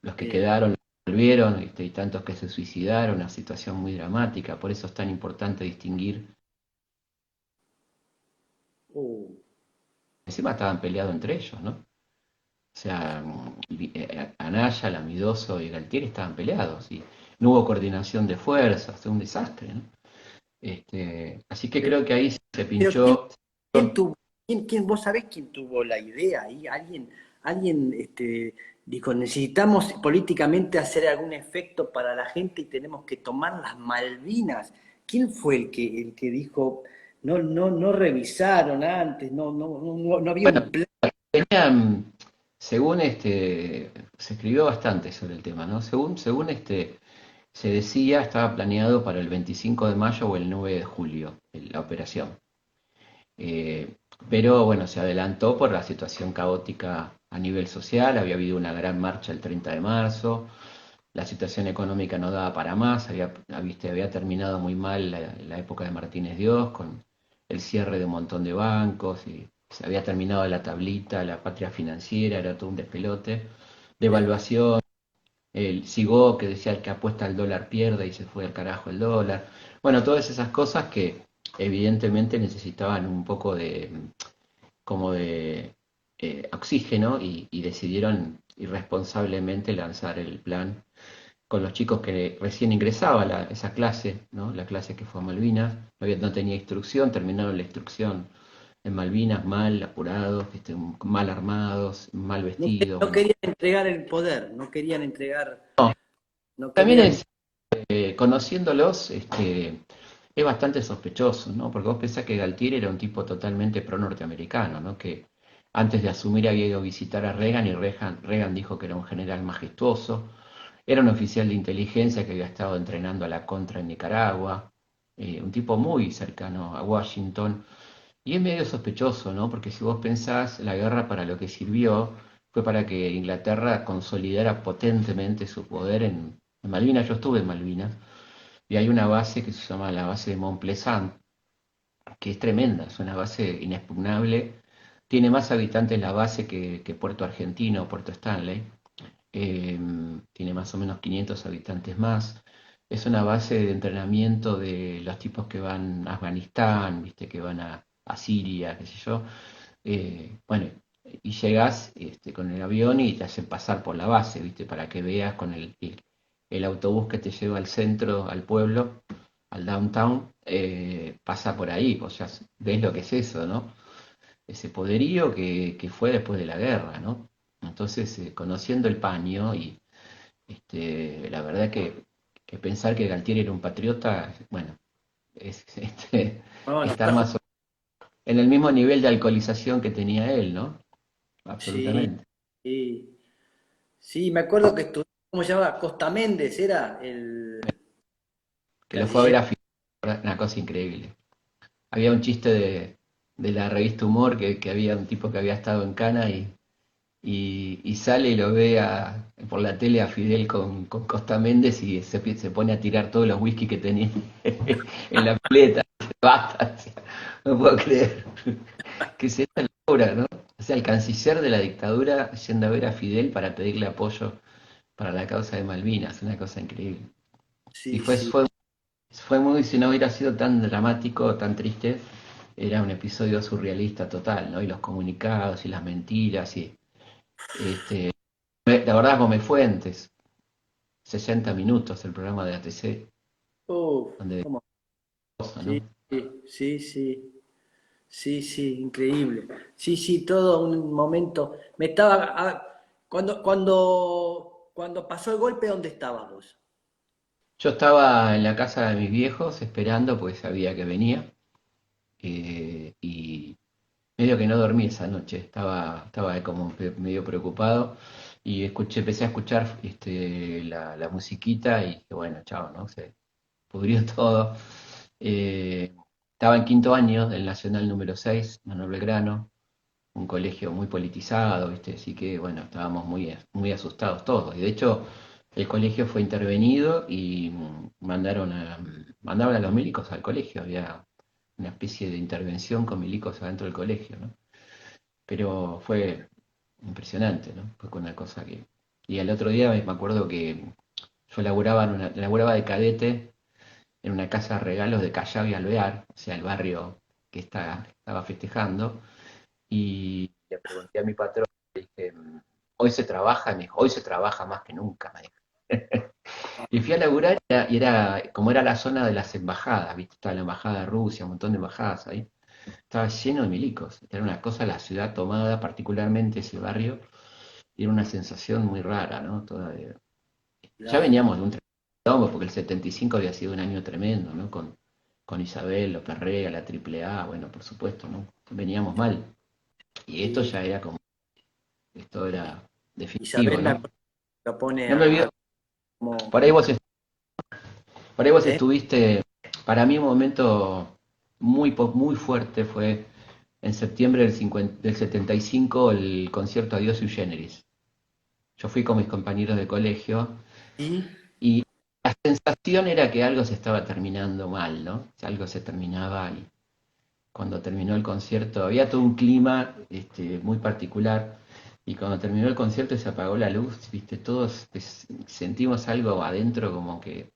los que Sí. quedaron, los que volvieron, y tantos que se suicidaron, una situación muy dramática, por eso es tan importante distinguir. Uh, Encima estaban peleados entre ellos, ¿no? O sea, Anaya, Lamidoso y Galtieri estaban peleados y no hubo coordinación de fuerzas, fue un desastre, ¿no? Así que creo que ahí se pero pinchó. ¿quién tuvo, vos sabés quién tuvo la idea ahí? Alguien dijo, necesitamos políticamente hacer algún efecto para la gente y tenemos que tomar las Malvinas. ¿Quién fue el que dijo, no revisaron antes, no había Bueno, un plan? tenían, según se escribió bastante sobre el tema, ¿no? Según se decía, estaba planeado para el 25 de mayo o el 9 de julio, la operación. Eh, pero bueno, se adelantó por la situación caótica a nivel social, había habido una gran marcha el 30 de marzo, la situación económica no daba para más, había terminado muy mal la época de Martínez Dios con el cierre de un montón de bancos y se había terminado la tablita, la patria financiera, era todo un despelote, Sí. devaluación, el Sigó que decía el que apuesta al dólar pierde y se fue al carajo el dólar. Bueno, todas esas cosas que evidentemente necesitaban un poco de como de oxígeno y decidieron irresponsablemente lanzar el plan con los chicos que recién ingresaba a esa clase, ¿no? La clase que fue a Malvinas, no tenía instrucción, terminaron la instrucción en Malvinas mal, apurados, mal armados, mal No, vestidos, no bueno. querían entregar el poder, no querían entregar, No, no también querían. conociéndolos, es bastante sospechoso, ¿no? Porque vos pensás que Galtieri era un tipo totalmente pro-norteamericano, ¿no? Que antes de asumir había ido a visitar a Reagan y Reagan dijo que era un general majestuoso. Era un oficial de inteligencia que había estado entrenando a la contra en Nicaragua, un tipo muy cercano a Washington. Y es medio sospechoso, ¿no? Porque si vos pensás, la guerra para lo que sirvió fue para que Inglaterra consolidara potentemente su poder en Malvinas. Yo estuve en Malvinas y hay una base que se llama la base de Mont Pleasant, que es tremenda, es una base inexpugnable. Tiene más habitantes la base que Puerto Argentino o Puerto Stanley. eh, Tiene más o menos 500 habitantes más. Es una base de entrenamiento de los tipos que van a Afganistán, ¿viste? Que van a Siria, qué sé yo. Bueno, y llegas con el avión y te hacen pasar por la base, ¿viste? Para que veas con el autobús que te lleva al centro, al pueblo, al downtown, pasa por ahí, o sea, ves lo que es eso, ¿no? Ese poderío que fue después de la guerra, ¿no? Entonces, conociendo el paño y la verdad que pensar que Galtieri era un patriota, bueno, es No, no, estar más en el mismo nivel de alcoholización que tenía él, ¿no? sí, Absolutamente. sí. Sí, me acuerdo que estudió, ¿cómo se llama? Costa Méndez era el Que lo fue a ver canciller. a Fidel, una cosa increíble. Había un chiste de la revista Humor que había un tipo que había estado en Cana y sale y lo ve por la tele a Fidel con Costa Méndez y se pone a tirar todos los whisky que tenía en la pileta. Basta, o sea, no puedo creer que sea esta locura, ¿no? O sea, el canciller de la dictadura yendo a ver a Fidel para pedirle apoyo para la causa de Malvinas, una cosa increíble. Y Sí, fue, sí. fue, fue muy, si no hubiera sido tan dramático, tan triste, era un episodio surrealista total, ¿no? Y los comunicados y las mentiras y este, la verdad, Gómez Fuentes, 60 minutos el programa de ATC, Uf, donde ¿cómo? cosa, Sí, ¿no? sí, sí, sí. Sí, sí, increíble. Sí, sí, todo un momento. Me estaba, cuando pasó el golpe, ¿dónde estabas vos? Yo estaba en la casa de mis viejos esperando, pues sabía que venía, y medio que no dormí esa noche, estaba como medio preocupado y empecé a escuchar la musiquita y dije, bueno, chao, ¿no? Se pudrió todo. Eh, Estaba en quinto año del Nacional número 6 Manuel Belgrano, un colegio muy politizado, ¿viste? Así que, bueno, estábamos muy asustados todos. Y de hecho, el colegio fue intervenido y mandaron a los milicos al colegio. Había una especie de intervención con milicos adentro del colegio, ¿no? Pero fue impresionante, ¿no? Fue una cosa que... Y al otro día me acuerdo que yo laburaba de cadete en una casa de regalos de Callao y Alvear, o sea, el barrio que estaba festejando, y le pregunté a mi patrón, le dije, hoy se trabaja, me dijo, hoy se trabaja más que nunca, me dijo. Y fui a laburar y como era la zona de las embajadas, ¿viste? Estaba la embajada de Rusia, un montón de embajadas ahí. Estaba lleno de milicos. Era una cosa, la ciudad tomada, particularmente ese barrio, y era una sensación muy rara, ¿no? Ya Claro. veníamos de un tremendo, porque el 75 había sido un año tremendo, ¿no? Con Isabel, López Rega, la Triple A, bueno, por supuesto, ¿no? Veníamos mal. Y esto Sí. ya era como, esto era definitivo, Isabel ¿no? lo pone No me olvido, como, por ahí vos, por ahí vos ¿eh? estuviste, para mí un momento muy fuerte fue en septiembre del 75 el concierto Adiós Sui Generis. Yo fui con mis compañeros de colegio Y y la sensación era que algo se estaba terminando mal, ¿no? Que algo se terminaba y cuando terminó el concierto había todo un clima muy particular y cuando terminó el concierto y se apagó la luz, viste, todos sentimos algo adentro como que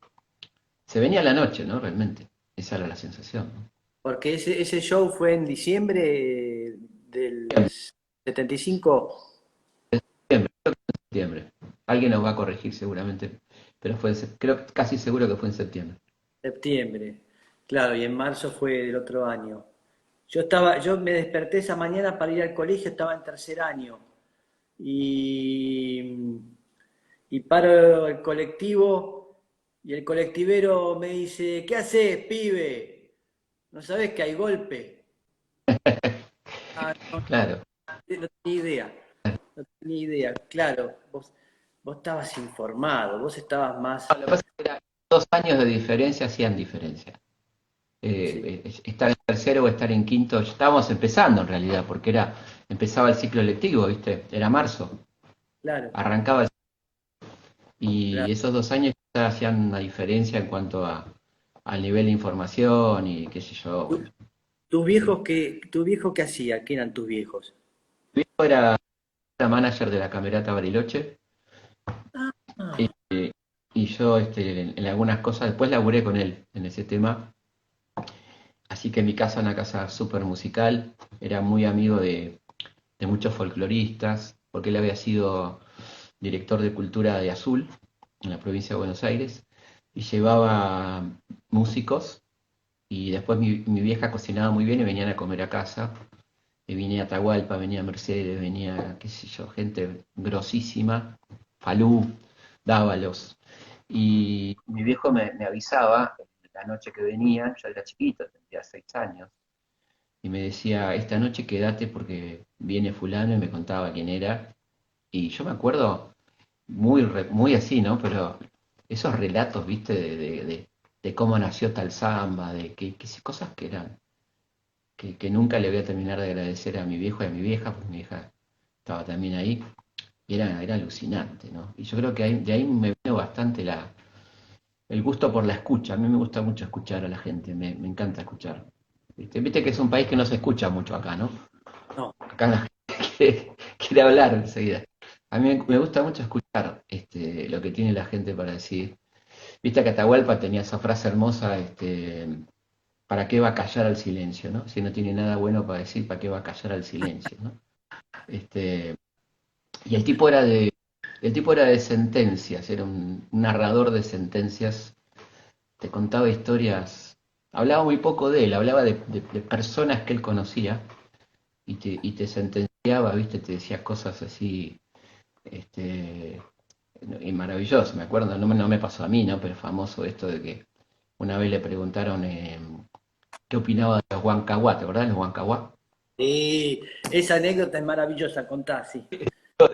se venía la noche, ¿no? Realmente, esa era la sensación, ¿no? porque ese show fue en diciembre del 75. Septiembre, septiembre. Alguien nos va a corregir seguramente, pero creo casi seguro que fue en septiembre. Septiembre, claro, y en marzo fue del otro año. Yo me desperté esa mañana para ir al colegio, estaba en tercer año y, y paro el colectivo y el colectivero me dice, ¿qué haces, pibe? ¿No sabés que hay golpe? Ah, no, Claro. no tenía idea, no tenía idea. Claro, vos estabas informado, vos estabas más... Lo que pasa es que 2 años de diferencia hacían diferencia. Sí, Estar en tercero o estar en quinto, ya estábamos empezando en realidad, porque empezaba el ciclo lectivo, ¿viste? Era marzo, claro, arrancaba y claro. esos 2 años ya hacían una diferencia en cuanto al nivel de información y qué sé yo, bueno. ¿Tu viejo qué hacía? ¿Qué eran tus viejos? Mi viejo era manager de la Camerata Bariloche y, Ah, y yo en algunas cosas, después laburé con él en ese tema, así que mi casa era una casa súper musical, era muy amigo de muchos folcloristas, porque él había sido director de cultura de Azul, en la provincia de Buenos Aires, y llevaba músicos, y después mi vieja cocinaba muy bien y venían a comer a casa, y venía Atahualpa, venía Mercedes, venía, qué sé yo, gente grosísima, Falú, Dávalos, y mi viejo me avisaba la noche que venían, yo era chiquito, tendría 6 años, y me decía, esta noche quédate porque viene fulano y me contaba quién era. Y yo me acuerdo muy así, ¿no? Pero esos relatos, viste, de cómo nació tal samba, de cosas que eran, que nunca le voy a terminar de agradecer a mi viejo y a mi vieja, porque mi vieja estaba también ahí, y era alucinante, ¿no? Y yo creo que de ahí me vino bastante el gusto por la escucha. A mí me gusta mucho escuchar a la gente, me encanta escuchar. Viste que es un país que no se escucha mucho acá, ¿no? no, Acá la gente quiere hablar enseguida. A mí me sí, gusta mucho escuchar lo que tiene la gente para decir. Viste que Atahualpa tenía esa frase hermosa, ¿para qué va a callar al silencio, no? Si no tiene nada bueno para decir, ¿para qué va a callar al silencio, no? Este, y el tipo era de sentencias, era un narrador de sentencias, te contaba historias hablaba muy poco de él, hablaba de personas que él conocía y te sentenciaba, ¿viste? Te decía cosas así, este, y maravillosas. Me acuerdo, no me pasó a mí, ¿no? Pero famoso esto de que una vez le preguntaron qué opinaba de los Huancahuá, ¿te acordás de los Huancahuá? Esa anécdota es maravillosa, contá, sí.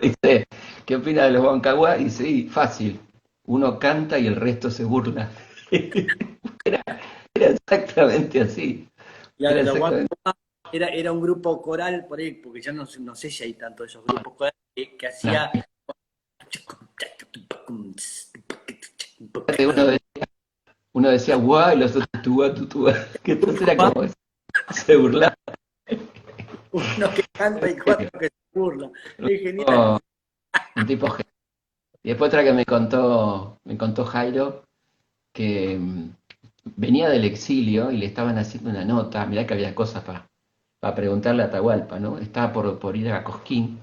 Dice, ¿qué opina de los Huancahuá? Y sí, fácil. Uno canta y el resto se burla. Era exactamente así. Era Claro, los exactamente. Guancos era un grupo coral por ahí, porque ya no sé si hay tanto de esos grupos corales que Claro. hacía. Uno, de- uno decía guau y los otros tuá, tutúa. Que entonces era como eso, se burlaba. Uno que canta y cuatro que se burla. Es genial. Oh, un tipo genial. Y después otra que me contó Jairo, que venía del exilio y le estaban haciendo una nota, mirá que había cosas para preguntarle a Atahualpa, ¿no? Estaba por ir a Cosquín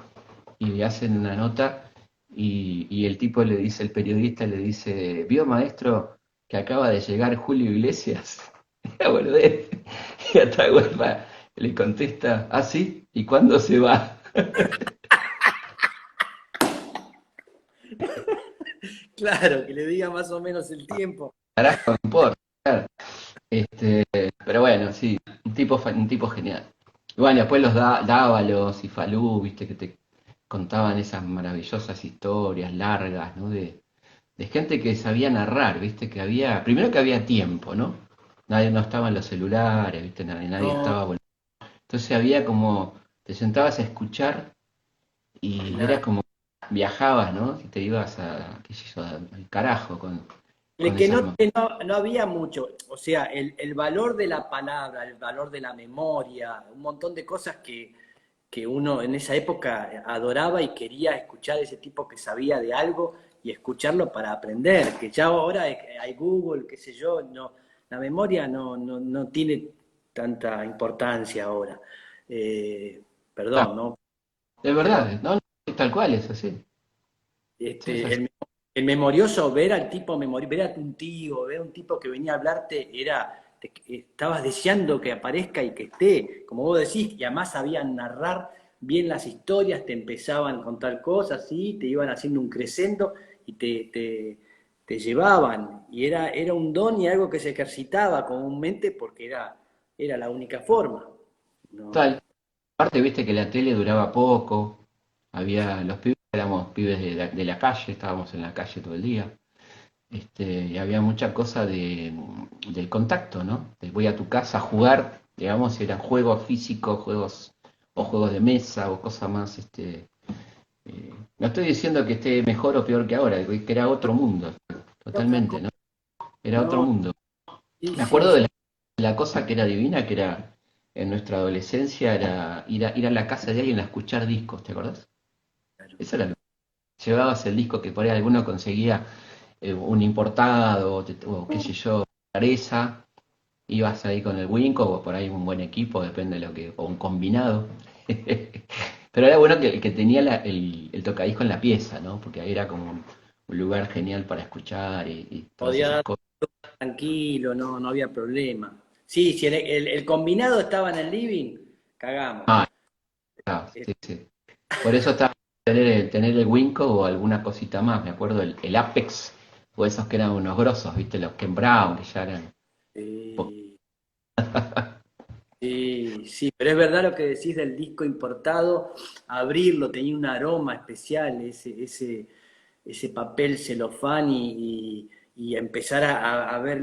y le hacen una nota y el tipo le dice, el periodista le dice, ¿vio maestro que acaba de llegar Julio Iglesias? La boludez. Y Atahualpa le contesta, ¿ah, sí? ¿Y cuándo se va? Claro, que le diga más o menos el tiempo. Carajo, no importa. Claro. Pero bueno, sí, un tipo genial. Y bueno, después los Dávalos y Falú, viste, que te contaban esas maravillosas historias largas, ¿no? De gente que sabía narrar, viste, que había, primero que había tiempo, ¿no? Nadie no estaba en los celulares, viste, nadie No, estaba, bueno. Entonces había como, te sentabas a escuchar y era claro. como viajabas, ¿no? Y te ibas a, qué sé yo, al carajo Es con que esas. no había mucho, o sea, el valor de la palabra, el valor de la memoria, un montón de cosas que uno en esa época adoraba y quería escuchar ese tipo que sabía de algo y escucharlo para aprender, que ya ahora hay Google, qué sé yo, no, la memoria no tiene tanta importancia ahora. Ah, Perdón, ¿no? de Pero verdad, no, no, tal cual es así. Sí, es así. el memorioso, ver al tipo, ver a un tío, ver a un tipo que venía a hablarte, estabas deseando que aparezca y que esté, como vos decís, y además sabían narrar bien las historias, te empezaban a contar cosas, ¿sí? Te iban haciendo un crescendo y te llevaban. Y era un don y algo que se ejercitaba comúnmente porque era la única forma. Tal. No, Aparte, viste que la tele duraba poco, los pibes éramos pibes de la calle, estábamos en la calle todo el día, y había mucha cosa del contacto, ¿no? De voy a tu casa a jugar, digamos, si eran juegos físicos, juegos o juegos de mesa o cosas más, no estoy diciendo que esté mejor o peor que ahora, que era otro mundo, otra totalmente, cosa, ¿no? Era otro no, mundo. sí, Me sí, acuerdo sí, de la cosa que era divina, que era en nuestra adolescencia, era ir a la casa de alguien a escuchar discos, ¿te acordás? claro. Eso era lo que llevabas el disco que por ahí alguno conseguía un importado o qué sé yo, rareza, ibas ahí con el Winco o por ahí un buen equipo, depende de lo que, o un combinado. Pero era bueno que el que tenía el tocadisco en la pieza, ¿no? Porque ahí era como un lugar genial para escuchar y todas esas Podía cosas. tranquilo, no había problema. Sí, si el combinado estaba en el living, cagamos. Ah, claro, Eh, sí, sí. Por eso está tener el Winco o alguna cosita más. Me acuerdo el Apex, o esos que eran unos grosos, ¿viste? Los Ken Brown, que ya eran. sí, sí, pero es verdad lo que decís del disco importado, abrirlo tenía un aroma especial, ese papel celofán y empezar a ver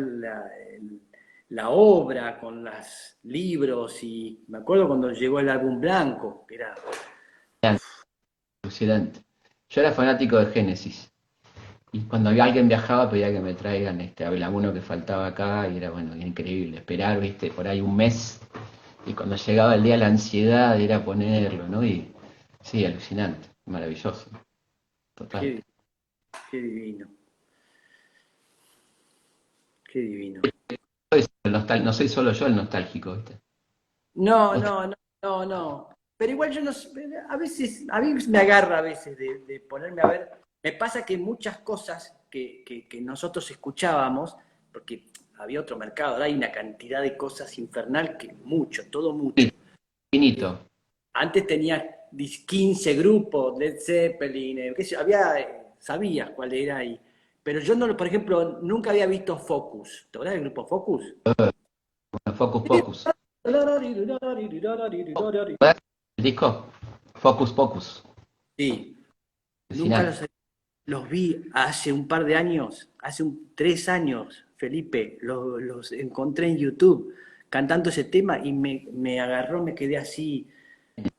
la obra con los libros y me acuerdo cuando llegó el álbum blanco, que era Alucinante. Yo era fanático de Génesis. Y cuando alguien viajaba pedía que me traigan alguno que faltaba acá y era bueno, increíble. Esperar, viste, por ahí un mes. Y cuando llegaba el día la ansiedad era ponerlo, ¿no? Y sí, alucinante, maravilloso, total. qué, qué divino, qué divino. No soy solo yo el nostálgico, ¿viste? No, Vos no, no, no, no. Pero igual yo no sé, a veces, a mí me agarra a veces de ponerme a ver. Me pasa que muchas cosas que nosotros escuchábamos, porque había otro mercado. Ahora hay una cantidad de cosas infernal que mucho, todo mucho. Infinito. Antes tenía 15 grupos, Led Zeppelin, qué sé yo, había, sabías cuál era. Pero yo, no, por ejemplo, nunca había visto Focus. ¿Te acuerdas del grupo Focus? Bueno, Focus Pocus. ¿Verdad? El disco Focus Pocus. Sí, El nunca final. los vi hace un par de años, 3 años, Felipe, los encontré en YouTube cantando ese tema y me agarró, me quedé así.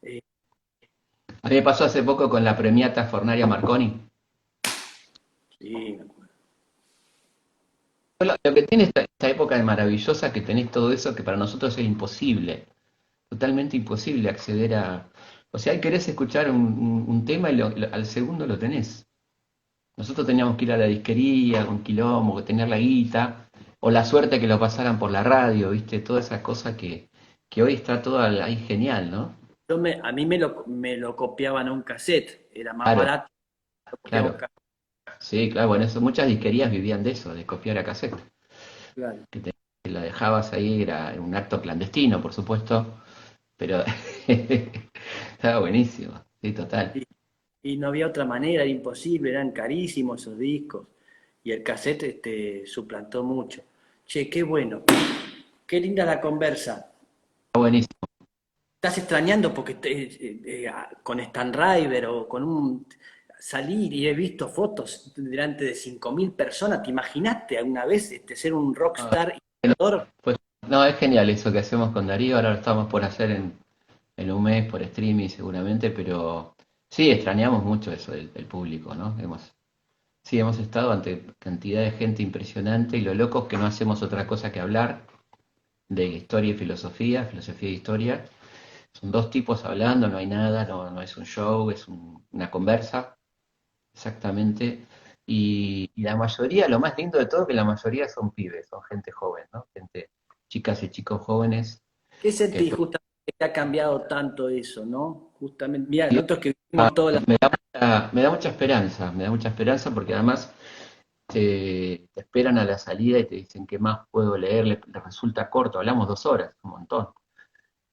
eh, A mí me pasó hace poco con la premiata Fornaria Marconi. sí, Lo que tiene esta época es maravillosa, que tenés todo eso que para nosotros es imposible, totalmente imposible acceder a... O sea, querés escuchar un tema y al segundo lo tenés. Nosotros teníamos que ir a la disquería con quilombo, que tener la guita, o la suerte que lo pasaran por la radio, ¿viste? Toda esa cosa que hoy está todo ahí genial, ¿no? a mí me lo copiaban a un cassette, era más Claro, barato, lo copiaba a un claro. cassette. Sí, claro, bueno, eso, muchas disquerías vivían de eso, de copiar a cassette. Claro. Que la dejabas ahí, era un acto clandestino, por supuesto, pero estaba buenísimo, sí, total. Y no había otra manera, era imposible, eran carísimos esos discos. Y el cassette suplantó mucho. Che, qué bueno, qué linda la conversa. Está buenísimo. Estás extrañando porque con Stan River o con salir y he visto fotos delante de 5.000 personas. ¿Te imaginaste alguna vez ser un Ah, rockstar bueno, imitador? pues, no, es genial eso que hacemos con Darío, ahora lo estamos por hacer en un mes por streaming seguramente, pero sí, extrañamos mucho eso del público, ¿no? Sí, hemos estado ante cantidad de gente impresionante y lo loco es que no hacemos otra cosa que hablar de historia y filosofía, filosofía e historia. Son dos tipos hablando, no hay nada, no es un show, es una conversa, exactamente. Y la mayoría, lo más lindo de todo, es que la mayoría son pibes, son gente joven, ¿no? Gente, chicas y chicos jóvenes ¿Qué que sentís justamente que ha cambiado tanto eso, no? Justamente, mira, nosotros que vivimos toda la... me da mucha esperanza porque además te esperan a la salida y te dicen qué más puedo leer, les resulta corto, hablamos 2 horas, un montón.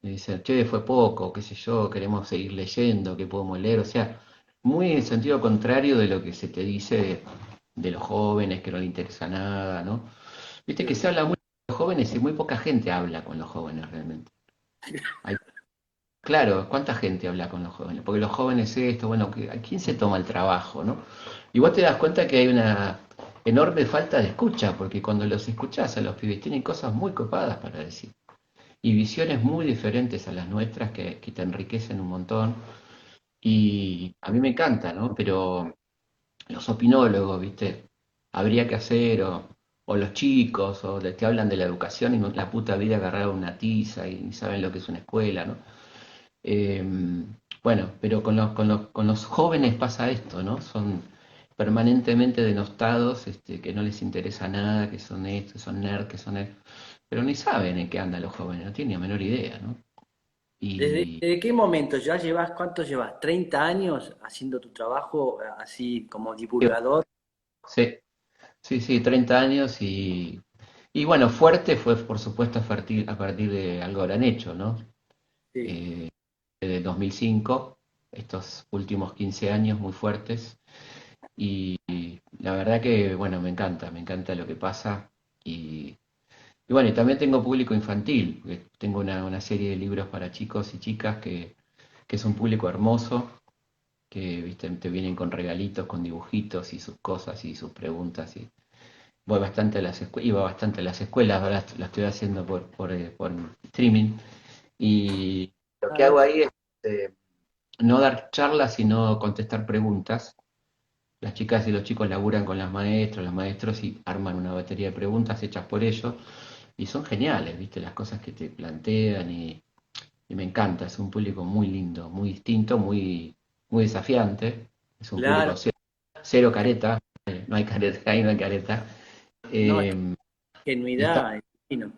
Me dicen, che, fue poco, qué sé yo, queremos seguir leyendo, qué podemos leer, o sea, muy en sentido contrario de lo que se te dice de los jóvenes, que no le interesa nada, ¿no? Viste que se habla mucho de los jóvenes y muy poca gente habla con los jóvenes realmente. Hay- claro, ¿cuánta gente habla con los jóvenes? Porque los jóvenes esto, bueno, ¿a quién se toma el trabajo, no? Y vos te das cuenta que hay una enorme falta de escucha, porque cuando los escuchás a los pibes tienen cosas muy copadas para decir y visiones muy diferentes a las nuestras que te enriquecen un montón. Y a mí me encanta, ¿no? Pero los opinólogos, ¿viste? Habría que hacer, o los chicos, o te hablan de la educación y la puta vida agarraron una tiza y ni saben lo que es una escuela, ¿no? Eh, bueno, pero con los jóvenes pasa esto, ¿no? Son permanentemente denostados, que no les interesa nada, que son esto, que son nerds, que son... Pero ni saben en qué andan los jóvenes, no tienen ni la menor idea, ¿no? Y ¿Desde qué momento ya llevas, cuánto llevas? ¿30 años haciendo tu trabajo así como divulgador? sí, sí, sí, 30 años y bueno, fuerte fue por supuesto a partir de algo habrán hecho, ¿no? Sí. Eh, Desde el 2005, estos últimos 15 años muy fuertes y la verdad que, bueno, me encanta lo que pasa y bueno, y también tengo público infantil, que tengo una serie de libros para chicos y chicas que es un público hermoso, que, viste, te vienen con regalitos, con dibujitos y sus cosas y sus preguntas y iba bastante a las escuelas, ahora la estoy haciendo por streaming. Y lo que Ah, hago ahí es eh, no dar charlas, sino contestar preguntas. Las chicas y los chicos laburan con las maestras, los maestros y arman una batería de preguntas hechas por ellos. Y son geniales, ¿viste? Las cosas que te plantean y me encanta. Es un público muy lindo, muy distinto, muy desafiante. Es un claro, público cero careta, no hay careta, ahí no hay careta. no, es que Eh, y está ingenuidad, no.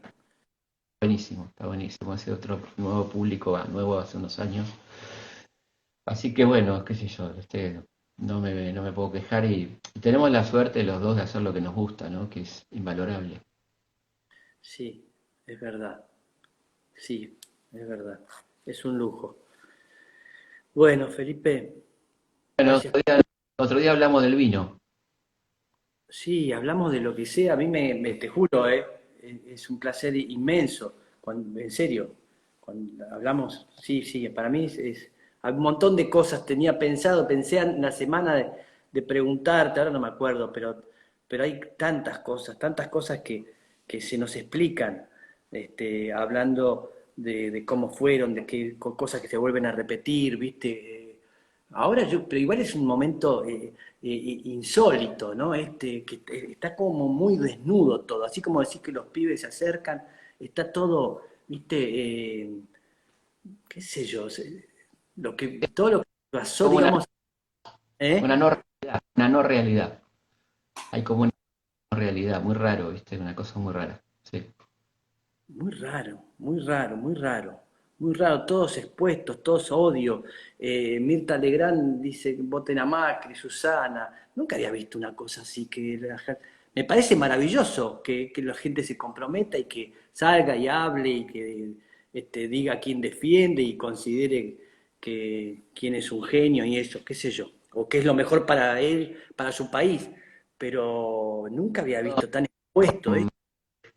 buenísimo, está buenísimo. Ese otro nuevo público, nuevo hace unos años. Así que bueno, qué sé yo, no me puedo quejar y tenemos la suerte los dos de hacer lo que nos gusta, ¿no? Que es invalorable. sí, es verdad. Sí, es verdad. Es un lujo. Bueno, Felipe, Bueno, gracias. otro día hablamos del vino. Sí, hablamos de lo que sea. A mí te juro, es un placer inmenso. En serio, cuando hablamos, sí, sí, para mí hay un montón de cosas tenía pensado, pensé en la semana de preguntarte, ahora no me acuerdo, pero hay tantas cosas que se nos explican, hablando de cómo fueron, de qué cosas que se vuelven a repetir, ¿viste? Ahora pero igual es un momento insólito, ¿no? Que está como muy desnudo todo, así como decís que los pibes se acercan, está todo, ¿viste? Qué sé yo, todo lo que pasó, Como digamos, ¿eh? una no realidad. Hay como una no realidad, muy raro, ¿viste? Una cosa muy rara. Sí. Muy raro, muy raro, muy raro. Muy raro, todos expuestos, todos odio. Mirta Legrand dice voten a Macri, Susana. Nunca había visto una cosa así me parece maravilloso que la gente se comprometa y que salga y hable y que diga quién defiende y considere que quién es un genio y eso, qué sé yo, o qué es lo mejor para él, para su país. Pero nunca había visto tan expuesto, ¿eh? Mm,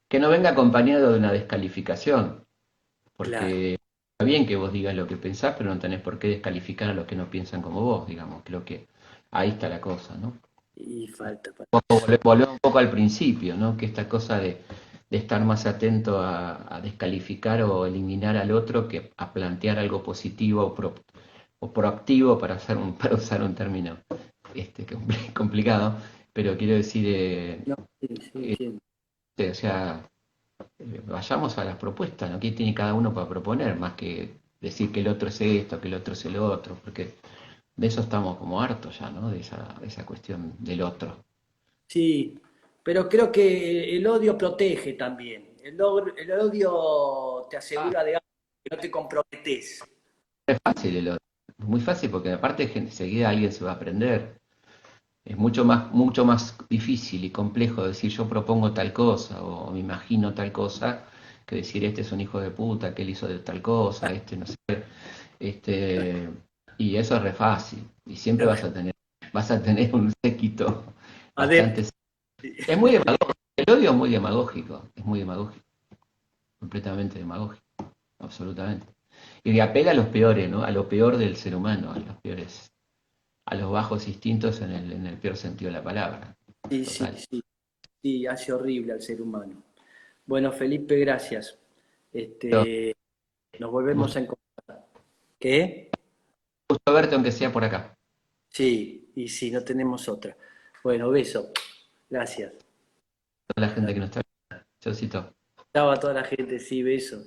Que no venga acompañado de una descalificación, Claro, porque está bien que vos digas lo que pensás, pero no tenés por qué descalificar a los que no piensan como vos, digamos. Creo que ahí está la cosa, ¿no? y falta para eso. Volver un poco al principio, ¿no? Que esta cosa de estar más atento a descalificar o eliminar al otro que a plantear algo positivo o proactivo para hacer para usar un término complicado, pero quiero decir, No, sí, sí, entiendo. o sea, vayamos a las propuestas, ¿no? ¿Qué tiene cada uno para proponer? Más que decir que el otro es esto, que el otro es el otro, porque de eso estamos como hartos ya, ¿no? De esa cuestión del otro. Sí, pero creo que el odio protege también. El odio te asegura de algo que no te comprometes. Es fácil el otro, muy fácil porque aparte enseguida alguien se va a aprender. Es mucho más difícil y complejo decir yo propongo tal cosa o me imagino tal cosa que decir este es un hijo de puta, que él hizo de tal cosa, este no sé, este, y eso es re fácil y siempre vas a tener un séquito Adepto. bastante. Es muy demagógico, el odio es muy demagógico, completamente demagógico, absolutamente. Y apela a los peores, ¿no? A lo peor del ser humano, a los peores, a los bajos instintos en el peor sentido de la palabra. Sí, sí, Total. sí, sí, hace horrible al ser humano. Bueno, Felipe, gracias. Pero, Este, nos volvemos gusto, a encontrar. ¿Qué? gusto verte aunque sea por acá. Sí, y sí, no tenemos otra. Bueno, beso. Gracias. Toda la gente que nos está viendo. Chaucito. Chao a toda la gente, sí, beso.